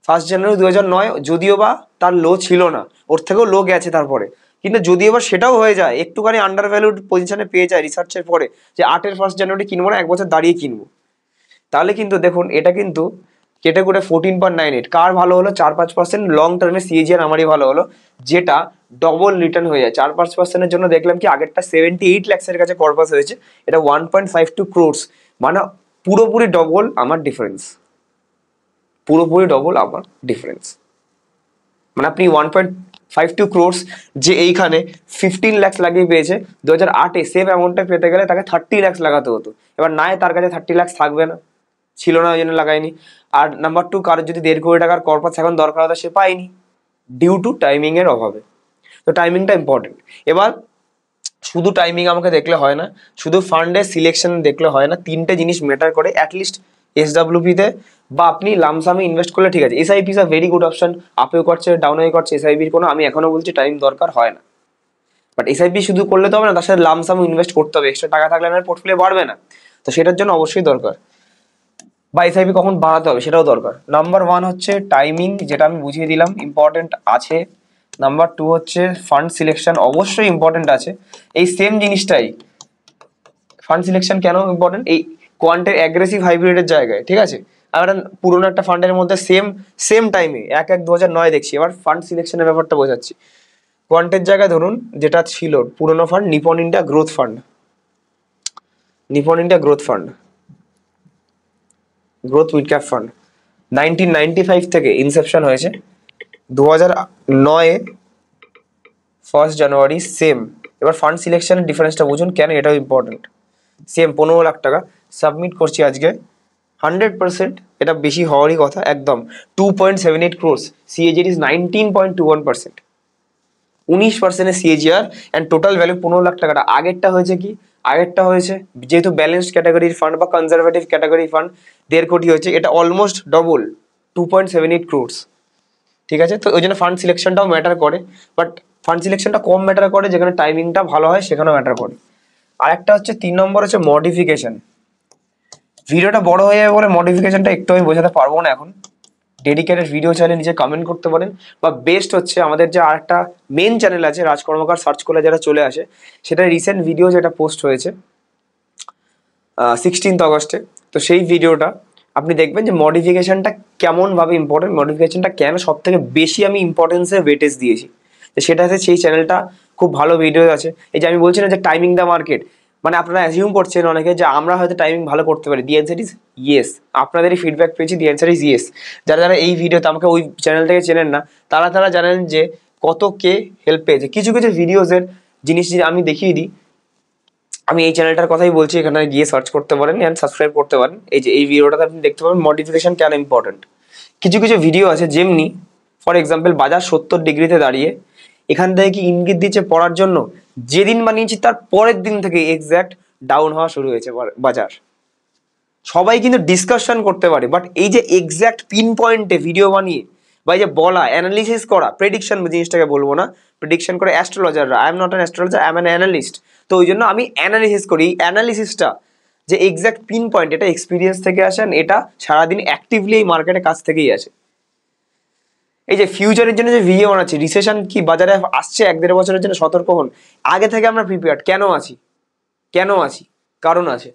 1 জানুয়ারি 2009, যদিও বা তার লো ছিল না, ওর থেকেও লো গেছে তারপরে, কিন্তু যদিও বা সেটাও হয়ে যায়, একটুখানি আন্ডার ভ্যালুড পজিশনে পেয়ে যায় রিসার্চের পরে যে 8 1 জানুয়ারি কিনবো না, এক বছর দাঁড়িয়ে কিনবো, তাহলে কিন্তু দেখুন এটা কিন্তু কেটে করে 14.98 কার ভালো হলো, 4-5% লং টার্মে সিএজিআর আমারই ভালো হলো, যেটা ডবল রিটার্ন হয়ে যায়। 4-5%-এর জন্য দেখলাম কি আগেরটা 78 লাখসের কাছে কর্পাস হয়েছে, এটা 1.52 crores, মানে পুরোপুরি ডবল আমার ডিফারেন্স, পুরোপুরি ডবল আমার ডিফারেন্স। মানে আপনি 1.52 crores যে এইখানে 15 লাখ লাগিয়ে পেয়েছে 2008-এ, সেম অ্যামাউন্টটা পেতে গেলে তাকে 30 লাখ লাগাতে হতো। এবার নাই তার কাছে 30 লাখ থাকবে না, ছিল না, ওই জন্য লাগায়নি। আর নাম্বার 2, কারোর যদি 1.5 কোটি টাকার কর্পাস এখন দরকার হতো, সে পায়নি ডিউ টু টাইমিং এর অভাবে। তো টাইমিংটা ইম্পর্টেন্ট। এবার শুধু টাইমিং আমাকে দেখলে হয় না, শুধু ফান্ডের সিলেকশন দেখলে হয় না, 3টে জিনিস ম্যাটার করে অ্যাটলিস্ট এসডব্লিউপিতে, বা আপনি লামসামে ইনভেস্ট করলে ঠিক আছে। SIP is a very good option, আপেও করছে ডাউনেও করছে, এসআইপির কোনো আমি এখনো বলছি টাইম দরকার হয় না। বাট এসআইপি শুধু করলে তো হবে না, তার সাথে লামসামও ইনভেস্ট করতে হবে, এক্সট্রা টাকা থাকলে আমার পোর্টফোলিও বাড়বে না, তো সেটার জন্য অবশ্যই দরকার। বা এসআইপি কখন বাড়াতে হবে সেটাও দরকার। নাম্বার 1 হচ্ছে টাইমিং, যেটা আমি বুঝিয়ে দিলাম, ইম্পর্টেন্ট আছে। নাম্বার 2 হচ্ছে ফান্ড সিলেকশন, অবশ্যই ইম্পর্টেন্ট আছে। এই সেম জিনিসটাই ফান্ড সিলেকশন কেন ইম্পর্টেন্ট, এই কোয়ান্টের অ্যাগ্রেসিভ হাইব্রিডের জায়গায়, ঠিক আছে। আমরা পুরোনো একটা ফান্ডের মধ্যে সেম টাইমে 1-1-2009 দেখছি, এবার ফান্ড সিলেকশনের ব্যাপারটা বোঝাচ্ছি। কোয়ান্টের জায়গায় ধরুন যেটা ছিল পুরোনো fund, Nipon India growth fund, growth mid cap fund 1995 থেকে ইনসেপশন হয়েছে, 2009-এ 1 জানুয়ারি সেম। এবার ফান্ড সিলেকশনের ডিফারেন্সটা বুঝুন কেন এটাও ইম্পর্টেন্ট। সেম 15 লাখ টাকা সাবমিট করছি আজকে, 100% এটা বেশি হওয়ারই কথা, একদম 2.78 crores, CAGR is 19.21%, 19% CAGR and total value 15 lakh টাকাটা। আগেরটা হয়েছে কি, আগেরটা হয়েছে যেহেতু ব্যালেন্সড ক্যাটাগরির ফান্ড বা কনজারভেটিভ ক্যাটাগরি ফান্ড 1.5 কোটি হয়েছে, এটা অলমোস্ট ডবল 2.78 crores, ঠিক আছে। তো ওই জন্য ফান্ড সিলেকশনটাও ম্যাটার করে, বাট ফান্ড সিলেকশনটা কম ম্যাটার করে যেখানে টাইমিংটা ভালো হয়, সেখানেও ম্যাটার করে। আর একটা হচ্ছে 3 নম্বর হচ্ছে মডিফিকেশন। ভিডিওটা বড় হয়ে যাবে বলে মডিফিকেশনটা একটু আমি বোঝাতে পারবো না এখন, ডেডিকেটেড ভিডিও চাইলে নিচে কমেন্ট করতে পারেন, বা বেস্ট হচ্ছে আমাদের যে আরেকটা মেন চ্যানেল আছে রাজকর্মকার, সার্চ করলে যারা চলে আসে, সেটা রিসেন্ট ভিডিও যেটা পোস্ট হয়েছে 16 অগস্টে। তো সেই ভিডিওটা আপনি দেখবেন যে মডিফিকেশনটা কেমনভাবে ইম্পর্টেন্ট, মডিফিকেশনটা কেন সব থেকে বেশি আমি ইম্পর্টেন্সে ওয়েটেজ দিয়েছি, তো সেটা আছে, সেই চ্যানেলটা খুব ভালো ভিডিও আছে। এই যে আমি বলছি না যে টাইমিং দ্য মার্কেট, মানে আপনারা অ্যাজিউম করছেন অনেকে যে আমরা হয়তো টাইমিং ভালো করতে পারি, দি অ্যান্সার ইজ ইয়েস। আপনাদেরই ফিডব্যাক পেয়েছি, দি অ্যান্সার ইজ ইয়েস। যারা যারা এই ভিডিওতে আমাকে ওই চ্যানেল থেকে চেনেন না, তারা জানেন যে কত কে হেল্প পেয়েছে। কিছু কিছু ভিডিওসের জিনিস যদি আমি দেখিয়ে দিই, আমি এই চ্যানেলটার কথাই বলছি, এখানে গিয়ে সার্চ করতে পারেন অ্যান্ড সাবস্ক্রাইব করতে পারেন। এই যে এই ভিডিওটাতে আপনি দেখতে পাবেন মডিফিকেশন কেন ইম্পর্টেন্ট। কিছু কিছু ভিডিও আছে যেমনি ফর এক্সাম্পল বাজার 70 ডিগ্রিতে দাঁড়িয়ে এখান থেকে কি ইঙ্গিত দিচ্ছে পড়ার জন্য, যেদিন বানিয়েছি তার পরের দিন থেকে এক্স্যাক্ট ডাউন হওয়া শুরু হয়েছে বাজার। সবাই কিন্তু ডিসকাশন করতে পারে, বাট এই যে এক্স্যাক্ট পিন পয়েন্টে ভিডিও বানিয়ে বা এই যে বলা, অ্যানালিসিস করা, প্রেডিকশন জিনিসটাকে বলবো না, প্রেডিকশন করে অ্যাস্ট্রোলজাররা, I am not an astrologer, I am an analyst. তো ওই জন্য আমি অ্যানালিসিস করি, অ্যানালিসিসটা যে এক্স্যাক্ট পিন পয়েন্ট, এটা এক্সপিরিয়েন্স থেকে আসেন, এটা সারাদিন অ্যাক্টিভলি এই মার্কেটে কাছ থেকেই আসে। এই যে ফিউচারের জন্য যে ভিডিও বানাচ্ছি, রিসেশন কি বাজারে আসছে 1-1.5 বছরের জন্য, সতর্ক হন। আগে থেকে আমরা প্রিপেয়ার্ড কেন আছি, কারণ আছে।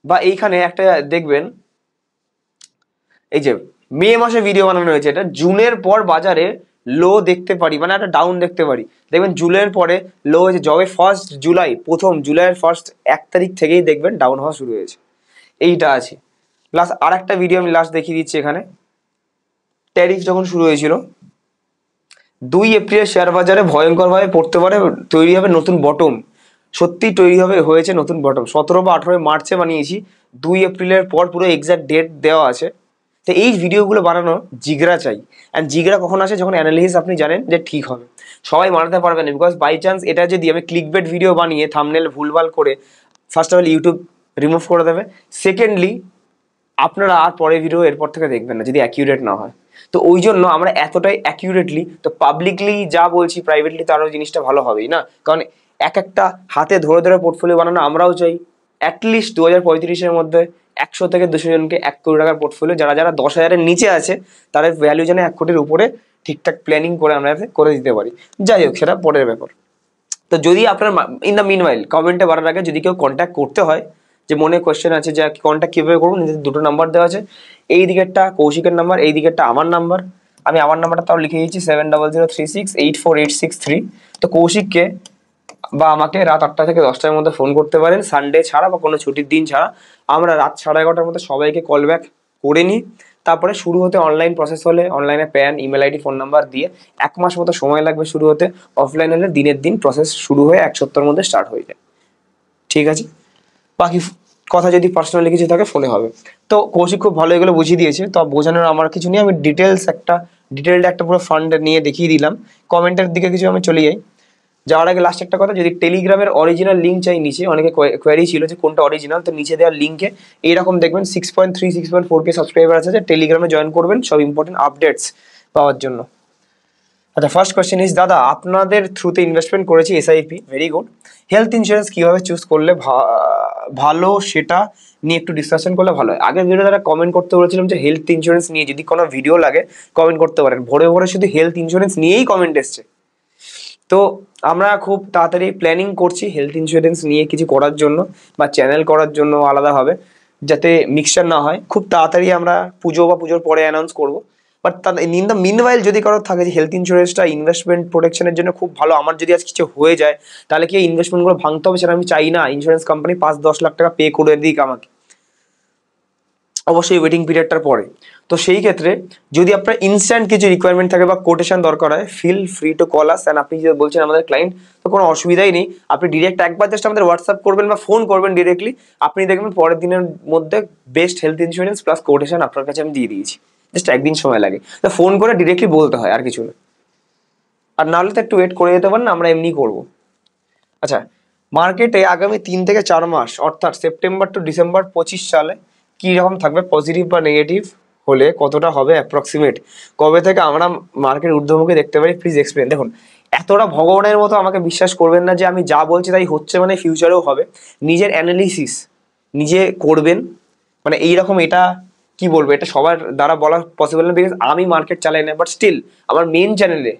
বা এইখানে একটা দেখবেন, এই যে মে মাসে ভিডিও বানানো হয়েছে, এটা জুনের পর বাজারে লো দেখতে পারি, মানে একটা ডাউন দেখতে পারি। দেখবেন জুলাইয়ের পরে লো হয়েছে, যবে জুলাইয়ের ফার্স্ট 1 তারিখ থেকেই দেখবেন ডাউন হওয়া শুরু হয়েছে। এইটা আছে। প্লাস আর একটা ভিডিও আমি লাস্ট দেখিয়ে দিচ্ছি এখানে। ট্যারিফ যখন শুরু হয়েছিল 2 এপ্রিলের শেয়ার বাজারে ভয়ঙ্করভাবে পড়তে পারে, তৈরি হবে নতুন বটম। সত্যি হয়েছে নতুন বটম। 17 বা 18 মার্চে বানিয়েছি, 2 এপ্রিলের পর পুরো এক্সাক্ট ডেট দেওয়া আছে। তো এই ভিডিওগুলো বানানো জিগরা চাই। অ্যান্ড জিগরা কখন আসে? যখন অ্যানালিসিস আপনি জানেন যে ঠিক হবে। সবাই বানাতে পারবে না, বিকজ বাই চান্স এটা যদি আমি ক্লিকবেট ভিডিও বানিয়ে থাম্বনেল ভুলভাল করে, first of all YouTube remove করে দেবে, সেকেন্ডলি আপনারা আর পরে ভিডিও এরপর থেকে দেখবেন না যদি অ্যাকিউরেট না হয়। তো ওই জন্য আমরা এতটাই অ্যাকিউরেটলি, তো পাবলিকলি যা বলছি প্রাইভেটলি তারও জিনিসটা ভালো হবেই না, কারণ একটা হাতে ধরে ধরে পোর্টফোলিও বানানো আমরাও চাই। অ্যাটলিস্ট 2035-এর মধ্যে 100 থেকে 200 জনকে 1 কোটি টাকার পোর্টফোলিও, যারা 10,000-এর নিচে আছে তাদের ভ্যালু যেন 1 কোটির উপরে ঠিকঠাক প্ল্যানিং করে আমরা করে দিতে পারি। যাই হোক, সেটা পরের ব্যাপার। তো যদি আপনার ইন দ্য মিনওয়াইল কমেন্টে বাড়ার আগে যদি কেউ কন্ট্যাক্ট করতে হয়, যে মনে কোয়েশ্চেন আছে যে কন্ট্যাক্ট কীভাবে করুন, নিজেদের 2টো নাম্বার দেওয়া আছে। এই দিকেরটা কৌশিকের নাম্বার, এই দিকেরটা আমার নাম্বার। আমি আমার নাম্বারটা তাও লিখে দিয়েছি 7003684863। তো কৌশিককে বা আমাকে রাত 8টা থেকে 10টার মধ্যে ফোন করতে পারেন, সানডে ছাড়া বা কোনো ছুটির দিন ছাড়া। আমরা রাত 11:30টার মধ্যে সবাইকে কল ব্যাক করে নিই। তারপরে শুরু হতে অনলাইন প্রসেস হলে অনলাইনে pan, email ID, phone number দিয়ে 1 মাস মতো সময় লাগবে শুরু হতে। অফলাইন হলে দিনের দিন প্রসেস শুরু হয়ে 1 সপ্তাহের মধ্যে স্টার্ট হয়ে যায়। ঠিক আছে, বাকি কথা যদি পার্সোনালি কিছু থাকে ফোনে হবে। তো কৌশিক খুব ভালো এগুলো বুঝিয়ে দিয়েছে, তো বোঝানোর আমার কিছু নেই। আমি ডিটেলড একটা পুরো ফান্ড নিয়ে দেখিয়ে দিলাম। কমেন্টের দিকে কিছু আমি চলে যাই। যাওয়ার আগে লাস্ট একটা কথা, যদি টেলিগ্রামের অরিজিনাল লিঙ্ক চাই, নিচে অনেকে কোয়ারি ছিল যে কোনটা অরিজিনাল, তো নিচে দেওয়ার লিঙ্কে এইরকম দেখবেন 6.3 6.4K সাবস্ক্রাইবার আছে, যে টেলিগ্রামে জয়েন করবেন সব ইম্পর্টেন্ট আপডেটস পাওয়ার জন্য। আচ্ছা, ফার্স্ট কোয়েশ্চেন ইজ, দাদা আপনাদের থ্রুতে ইনভেস্টমেন্ট করেছি SIP, very good. Health insurance কীভাবে চুজ করলে ভালো, সেটা নিয়ে একটু ডিসকাশন করলে ভালো হয়। আগের ভিডিও তারা কমেন্ট করতে বলেছিলাম যে হেলথ ইন্স্যুরেন্স নিয়ে যদি কোনো ভিডিও লাগে কমেন্ট করতে পারেন। ভোরে ভোরে শুধু হেলথ ইন্স্যুরেন্স নিয়েই কমেন্ট এসছে। তো আমরা খুব তাড়াতাড়ি প্ল্যানিং করছি হেলথ ইন্স্যুরেন্স নিয়ে কিছু করার জন্য, বা চ্যানেল করার জন্য আলাদাভাবে, যাতে মিক্সচার না হয়। খুব তাড়াতাড়ি আমরা পুজোর পরে অ্যানাউন্স করবো। বাট ইন দ্য মিনওয়াইল যদি কারোর থাকে যে হেলথ ইন্স্যুরেন্সটা ইনভেস্টমেন্ট প্রোটেকশনের জন্য খুব ভালো, আমার যদি আজ কিছু হয়ে যায় তাহলে কি ইনভেস্টমেন্টগুলো ভাঙতে হবে, সেটা আমি চাই না। ইন্স্যুরেন্স কোম্পানি 5-10 লাখ টাকা পে করে দিক আমাকে, অবশ্যই ওয়েটিং পিরিয়ডটার পরে। তো সেই ক্ষেত্রে যদি আপনার ইনস্ট্যান্ট কিছু রিকোয়ারমেন্ট থাকে বা কোটেশন দরকার হয়, feel free to call us. And আপনি যদি বলছেন আমাদের ক্লায়েন্ট, তো কোনো অসুবিধাই নেই। আপনি ডিরেক্ট একবার জাস্ট আমাদের হোয়াটসঅ্যাপ করবেন বা ফোন করবেন ডিরেক্টলি, আপনি দেখবেন পরের দিনের মধ্যে best health insurance plus quotation আপনার কাছে আমি দিয়ে দিয়েছি। জাস্ট 1 দিন সময় লাগে, তো ফোন করে ডিরেক্টলি বলতে হয়, আর কিছু না। আর নাহলে তো একটু ওয়েট করে যেতে পারেন, আমরা এমনি করবো। আচ্ছা, মার্কেটে আগামী 3 থেকে 4 মাস, অর্থাৎ সেপ্টেম্বর টু ডিসেম্বর 25 সালে কী রকম থাকবে, পজিটিভ বা নেগেটিভ হলে কতটা হবে অ্যাপ্রক্সিমেট, কবে থেকে আমরা মার্কেট ঊর্ধ্বমুখী দেখতে পারি, প্লিজ এক্সপ্লেন। দেখুন, এতটা ভগবানের মতো আমাকে বিশ্বাস করবেন না যে আমি যা বলছি তাই হচ্ছে মানে ফিউচারেও হবে। নিজের অ্যানালিসিস নিজে করবেন, মানে এইরকম, এটা কি বলবো, এটা সবার দ্বারা বলা পসিবল না, বিকজ আমি মার্কেট চালাই না। বাট স্টিল আমার মেন চ্যানেলে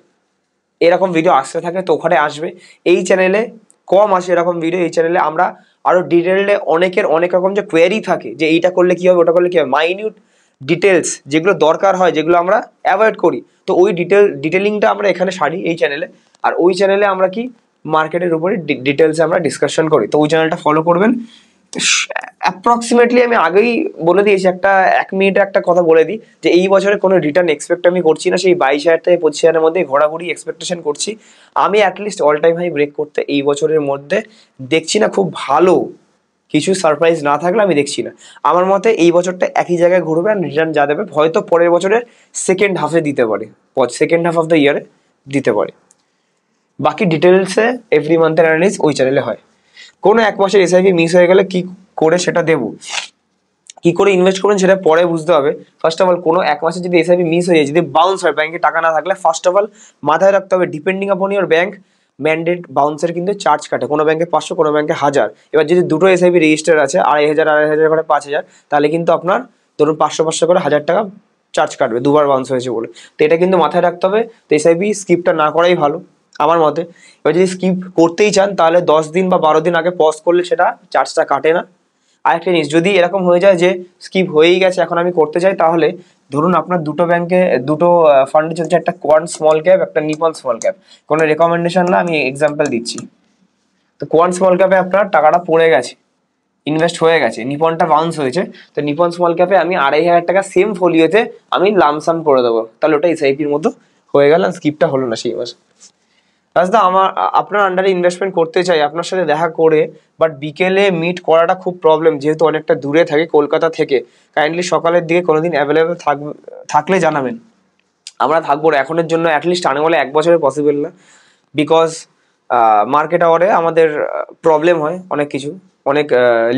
এরকম ভিডিও আসতে থাকে, তো ওখানে আসবে। এই চ্যানেলে কম আসে এরকম ভিডিও, এই চ্যানেলে আমরা আরো ডিটেলডে অনেকের অনেক রকম যে কোয়েরি থাকে, যে এইটা করলে কি হবে, ওটা করলে কি হবে, মাইনিউট ডিটেলস যেগুলো দরকার হয়, যেগুলো আমরা অ্যাভয়েড করি, তো ওই ডিটেলিংটা আমরা এখানে সারি এই চ্যানেলে। আর ওই চ্যানেলে আমরা কি মার্কেটের উপরে ডিটেলসে আমরা ডিসকাশন করি, তো ওই চ্যানেলটা ফলো করবেন। অ্যাপ্রক্সিমেটলি আমি আগেই বলে দিয়েছি, 1 মিনিটে একটা কথা বলে দিই, যে এই বছরে কোনো রিটার্ন এক্সপেক্ট আমি করছি না, সেই 22,000 থেকে 25,000-এর মধ্যে ঘোরাঘুরি এক্সপেকটেশন করছি। আমি at least all time high break করতে এই বছরের মধ্যে দেখছি না, খুব ভালো কিছু সারপ্রাইজ না থাকলে আমি দেখছি না। আমার মতে এই বছরটা একই জায়গায় ঘুরবে, আর রিটার্ন যা দেবে হয়তো পরের বছরের সেকেন্ড হাফে দিতে পারে, সেকেন্ড হাফ অফ দ্য ইয়ারে দিতে পারে। বাকি ডিটেলসে এভরি মান্থের অ্যানালিসিস ওই চ্যানেলে হয়। কোনো 1 মাসের এসআইপি মিস হয়ে গেলে কি করে সেটা দেবো, কি করে ইনভেস্ট করবেন সেটা পরে বুঝতে হবে। ফার্স্ট অফ অল কোনো 1 মাসে যদি এসআইপি মিস হয়ে যায়, যদি বাউন্স হয়, ব্যাংকে টাকা না থাকলে ফার্স্ট অফ অল মাথায় রাখতে হবে, ডিপেন্ডিং আপন ইউর ব্যাংক, ম্যান্ডেট বাউন্সের কিন্তু চার্জ কাটে, কোনো ব্যাংকে 500, কোনো ব্যাংকে 1000। এবার যদি দুটো এসআইপি রেজিস্টার আছে, 2,500 করে 5,000, তাহলে কিন্তু আপনার ধরুন 500 করে 1,000 টাকা চার্জ কাটবে, দুবার বাউন্স হয়েছে বলে। তো এটা কিন্তু মাথায় রাখতে হবে। তো এসআইপি স্কিপটা না করাই ভালো আমার মতে। এবার যদি স্কিপ করতেই চান তাহলে 10 দিন বা 12 দিন আগে পজ করলে সেটা চার্জটা কাটে না। আরেকটা জিনিস, যদি এরকম হয়ে যায় যে স্কিপ হয়েই গেছে এখন আমি করতে চাই, তাহলে ধরুন আপনার দুটো ব্যাংকে দুটো ফান্ডে চলছে, একটা কোয়ান্ট স্মল ক্যাপ, একটা নিপন স্মল ক্যাপ। কোনো রেকমেন্ডেশন না, আমি এক্সাম্পল দিচ্ছি। তো কোয়ান্ট স্মল ক্যাপে আপনার টাকাটা পড়ে গেছে, ইনভেস্ট হয়ে গেছে, নিপনটা বাউন্স হয়েছে, তো নিপন স্মল ক্যাপে আমি 2500 টাকা সেম ফোলিওতে আমি লামসাম করে দেবো, তাহলে ওটা এসআইপির মতো হয়ে গেল, স্কিপটা হলো না সেই মাসে। রাজদা আপনার আন্ডারে ইনভেস্টমেন্ট করতে চাই, আপনার সাথে দেখা করে, বাট বিকেলে মিট করাটা খুব প্রবলেম, যেহেতু অনেকটা দূরে থাকি কলকাতা থেকে। কাইন্ডলি সকালের দিকে কোনোদিন অ্যাভেলেবেল থাকলে জানাবেন, আমরা থাকবো। এখনের জন্য অ্যাটলিস্ট আনে বলে 1 বছরে পসিবল না, বিকজ মার্কেট আওয়ারে আমাদের প্রবলেম হয়, অনেক কিছু, অনেক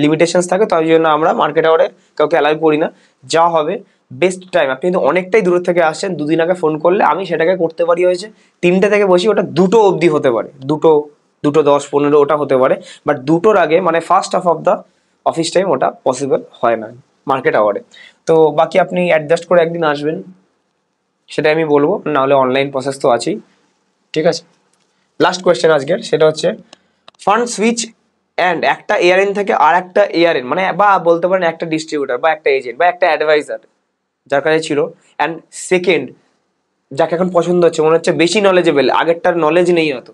লিমিটেশনস থাকে, তাই জন্য আমরা মার্কেট আওয়ারে কাউকে অ্যালাউ করি না। যা হবে বেস্ট টাইম, আপনি কিন্তু অনেকটাই দূর থেকে আসছেন, 2 দিন আগে ফোন করলে আমি সেটাকে করতে পারি হয়েছে 3টে থেকে বসি, ওটা 2টো অবধি হতে পারে, 2টো 10-15 ওটা হতে পারে, বাট 2টোর আগে মানে first half of the office time ওটা পসিবল হয় না মার্কেট আওয়ারে। তো বাকি আপনি অ্যাডজাস্ট করে একদিন আসবেন, সেটাই আমি বলবো, নাহলে অনলাইন প্রসেস তো আছেই। ঠিক আছে, লাস্ট কোয়েশ্চেন আজকের, সেটা হচ্ছে ফান্ড সুইচ অ্যান্ড একটা এআরএন থেকে আর একটা এআরএন, মানে বা বলতে পারেন একটা ডিস্ট্রিবিউটার বা একটা এজেন্ট বা একটা অ্যাডভাইজার যার কাছে ছিল, অ্যান্ড সেকেন্ড যাকে এখন পছন্দ হচ্ছে, মনে হচ্ছে বেশি নলেজেবল, আগেরটার নলেজ নেই অত,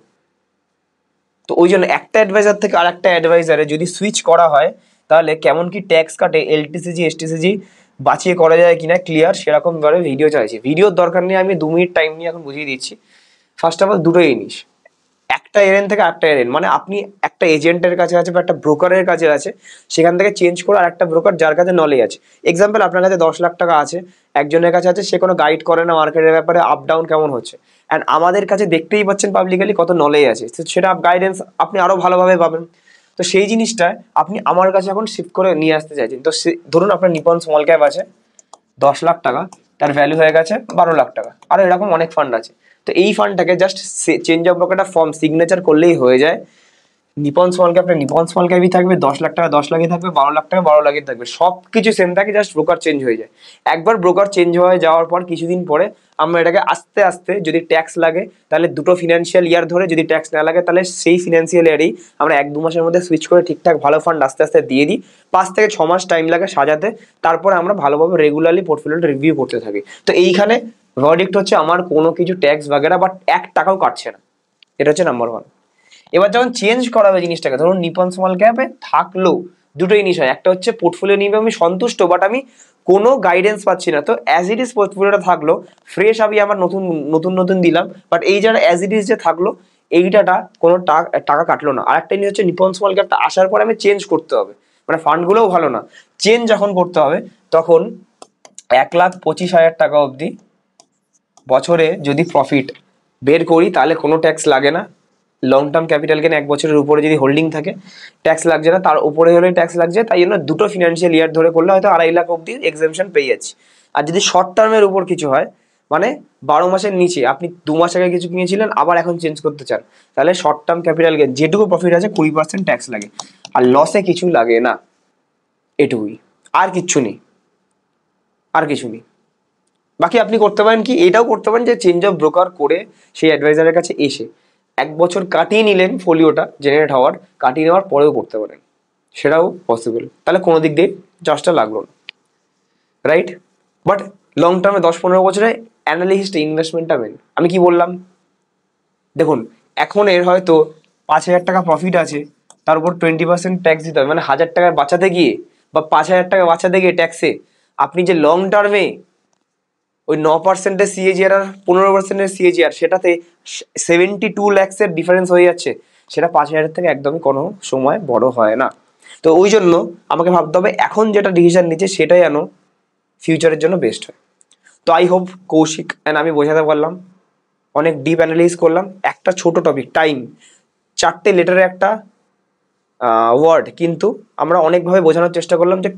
তো ওই জন্য একটা অ্যাডভাইজার থেকে আর একটা অ্যাডভাইজারে যদি সুইচ করা হয় তাহলে কেমন কি ট্যাক্স কাটে, এলটিসিজি এসটিসিজি বাঁচিয়ে করা যায় কিনা ক্লিয়ার, সেরকম ভাবে ভিডিও চাইছি। ভিডিওর দরকার নেই, আমি 2 মিনিট টাইম নিয়ে এখন বুঝিয়ে দিচ্ছি। ফার্স্ট অফ অল দুটো জিনিস, একটা এরেন থেকে একটা এরেন, মানে আপনি একটা এজেন্টের কাছে আছে বা একটা ব্রোকারের কাছে আছে, সেখান থেকে চেঞ্জ করে আর একটা ব্রোকার যার কাছে নলেজ আছে। এক্সাম্পল, আপনার কাছে 10 লাখ টাকা আছে, একজনের কাছে আছে, সে কোনো গাইড করে না মার্কেটের ব্যাপারে, আপ ডাউন কেমন হচ্ছে, অ্যান্ড আমাদের কাছে দেখতেই পাচ্ছেন পাবলিকালি কত নলেজ আছে, সেটা গাইডেন্স আপনি আরো ভালোভাবে পাবেন। তো সেই জিনিসটা আপনি আমার কাছে এখন শিফট করে নিয়ে আসতে চাইছেন। তো ধরুন আপনার নিপন স্মল ক্যাপ আছে 10 লাখ টাকা, তার ভ্যালু হয়ে গেছে 12 লাখ টাকা, আর এরকম অনেক ফান্ড আছে। তো এই ফান্ডটাকে জাস্ট চেঞ্জ অফ ব্রোকারটা ফর্ম সিগনেচার করলেই হয়ে যায়। নিপন স্মল ক্যাপটা নিপন স্মল ক্যাপই থাকবে, 10 লাখ টাকা 10 লাখই থাকবে, 12 লাখ টাকা 12 লাখই থাকবে, সব কিছু সেম থাকে, জাস্ট ব্রোকার চেঞ্জ হয়ে যায়। একবার ব্রোকার চেঞ্জ হয়ে যাওয়ার পর কিছুদিন পরে আমরা এটাকে আস্তে আস্তে, যদি ট্যাক্স লাগে তাহলে 2টো ফিনান্সিয়াল ইয়ার ধরে, যদি ট্যাক্স না লাগে তাহলে সেই ফিনান্সিয়াল ইয়ারেই আমরা 1-2 মাসের মধ্যে সুইচ করে ঠিকঠাক ভালো ফান্ড আস্তে আস্তে দিয়ে দিই। 5 থেকে 6 মাস টাইম লাগে সাজাতে, তারপরে আমরা ভালোভাবে রেগুলারলি পোর্টফোলিওটা রিভিউ করতে থাকি। তো এইখানে ভার্ডিক্ট হচ্ছে আমার কোনো কিছু ট্যাক্স বাগেরা বাট 1 টাকাও কাটছে না, এটা হচ্ছে নাম্বার 1। এবার যখন চেঞ্জ করা হবে জিনিসটাকে, ধরুন নিপন স্মল ক্যাপে থাকলো, দুটো জিনিস হয়, একটা হচ্ছে পোর্টফোলিও নিয়ে আমি সন্তুষ্ট, বাট আমি কোনো গাইডেন্স পাচ্ছি না, তো অ্যাজ ইট ইজ পোর্টফোলিওটা থাকলো, ফ্রেশ আমি আমার নতুন নতুন নতুন দিলাম, বাট এই যারা অ্যাজ ইট ইজ যে থাকলো এইটাটা কোনো টাকা কাটলো না। আর একটা জিনিস হচ্ছে নিপন স্মল ক্যাপটা আসার পরে আমি চেঞ্জ করতে হবে, মানে ফান্ডগুলোও ভালো না, চেঞ্জ যখন করতে হবে তখন 1,25,000 টাকা অবধি বছরে যদি প্রফিট বের করি তাহলে কোনো ট্যাক্স লাগে না। লং টার্ম ক্যাপিটাল গেন 1 বছরের উপরে যদি হোল্ডিং থাকে ট্যাক্স লাগছে না, তার উপরে হলে ট্যাক্স লাগছে, তাই জন্য 2টো ফিনান্সিয়াল ইয়ার ধরে করলে হয়তো 2.5 লাখ অবধি এক্সেমশন পেয়ে যাচ্ছি। আর যদি শর্ট টার্মের উপর কিছু হয়, মানে 12 মাসের নিচে আপনি 2 মাস আগে কিছু কিনেছিলেন আবার এখন চেঞ্জ করতে চান, তাহলে শর্ট টার্ম ক্যাপিটাল গেন যেটুকু প্রফিট আছে 20% ট্যাক্স লাগে, আর লসে কিছু লাগে না, এটুকুই, আর কিচ্ছু নেই, আর কিছু নেই। বাকি আপনি করতে পারেন কি, এটাও করতে পারেন যে চেঞ্জ অফ ব্রোকার করে সেই অ্যাডভাইজারের কাছে এসে 1 বছর কাটিয়ে নিলেন, ফোলিওটা জেনারেট হওয়ার কাটিয়ে নেওয়ার পরেও করতে পারেন, সেটাও পসিবল, তাহলে কোনো দিক দিয়ে চার্জটা লাগলো না, রাইট। বাট লং টার্মে 10-15 বছরে অ্যানালিসিসটা, ইনভেস্টমেন্টটা মেন। আমি কি বললাম দেখুন, এখন এর হয়তো 5,000 টাকা প্রফিট আছে, তার উপর 20% ট্যাক্স দিতে হবে, মানে 1,000 টাকা বাঁচাতে গিয়ে বা 5,000 টাকা বাঁচাতে গিয়ে ট্যাক্সে আপনি যে লং টার্মে ওই 9% সিএজিআর আর 15% সিএজিআর, সেটাতে 72 lakhs ডিফারেন্স হয়ে যাচ্ছে, সেটা 5,000 থেকে একদমই কোনো সময় বড় হয় না। তো ওই জন্য আমাকে ভাবতে হবে এখন যেটা ডিসিশন নিচ্ছে সেটাই যেন ফিউচারের জন্য বেস্ট হয়। তো আই হোপ কৌশিক অ্যান্ড আমি বোঝাতে পারলাম, অনেক ডিপ অ্যানালাইজ করলাম, একটা ছোট টপিক টাইম, 4টে লেটারে একটা ওয়ার্ড, কিন্তু আমরা অনেকভাবে বোঝানোর চেষ্টা করলাম যে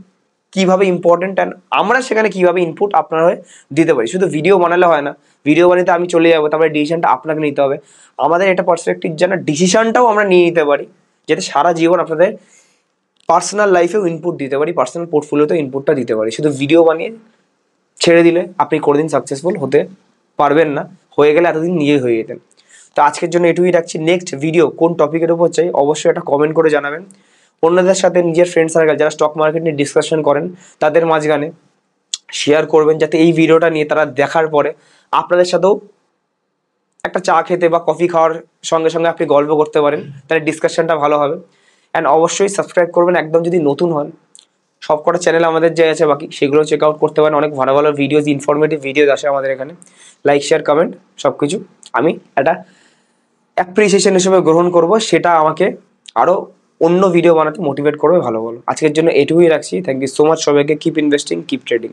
কিভাবে ইম্পর্টেন্ট, অ্যান্ড আমরা সেখানে কিভাবে ইনপুট আপনার হয়ে দিতে পারি। শুধু ভিডিও বানালে হয় না, ভিডিও বানিয়ে আমি চলে যাবো, তারপরে ডিসিশনটা আপনাকে নিতে হবে। আমাদের এটা পার্সপেক্টিভ যেন ডিসিশনটাও আমরা নিয়ে নিতে পারি, যাতে সারা জীবন আপনাদের পার্সোনাল লাইফেও ইনপুট দিতে পারি, পার্সোনাল পোর্টফোলিওতেও ইনপুটটা দিতে পারি, শুধু ভিডিও বানিয়ে ছেড়ে দিলে আপনি কোনোদিন সাকসেসফুল হতে পারবেন না, হয়ে গেলে এতদিন নিজেই হয়ে যেতেন। তো আজকের জন্য এটুকুই রাখছি। নেক্সট ভিডিও কোন টপিকের উপর চাই অবশ্যই একটা কমেন্ট করে জানাবেন। অন্যদের সাথে নিজের ফ্রেন্ড সার্কেল যারা স্টক মার্কেট নিয়ে ডিসকাশন করেন তাদের মাঝখানে শেয়ার করবেন, যাতে এই ভিডিওটা নিয়ে তারা দেখার পরে আপনাদের সাথেও একটা চা খেতে বা কফি খাওয়ার সঙ্গে সঙ্গে আপনি গল্প করতে পারেন, তাহলে ডিসকাশনটা ভালো হবে। অ্যান্ড অবশ্যই সাবস্ক্রাইব করবেন একদম যদি নতুন হন। সব কটা চ্যানেল আমাদের যে আছে বাকি সেগুলো চেক আউট করতে পারেন, অনেক ভালো ভালো ভিডিওজ, ইনফরমেটিভ ভিডিওজ আসে আমাদের এখানে। লাইক, শেয়ার, কমেন্ট সব কিছু আমি একটা অ্যাপ্রিসিয়েশন হিসেবে গ্রহণ করব, সেটা আমাকে আরও অন্য ভিডিও বানাতে মোটিভেট করবে ভালো ভালো। আজকের জন্য এটুকুই রাখছি। থ্যাংক ইউ সো মাচ সবাইকে। Keep investing, keep trading.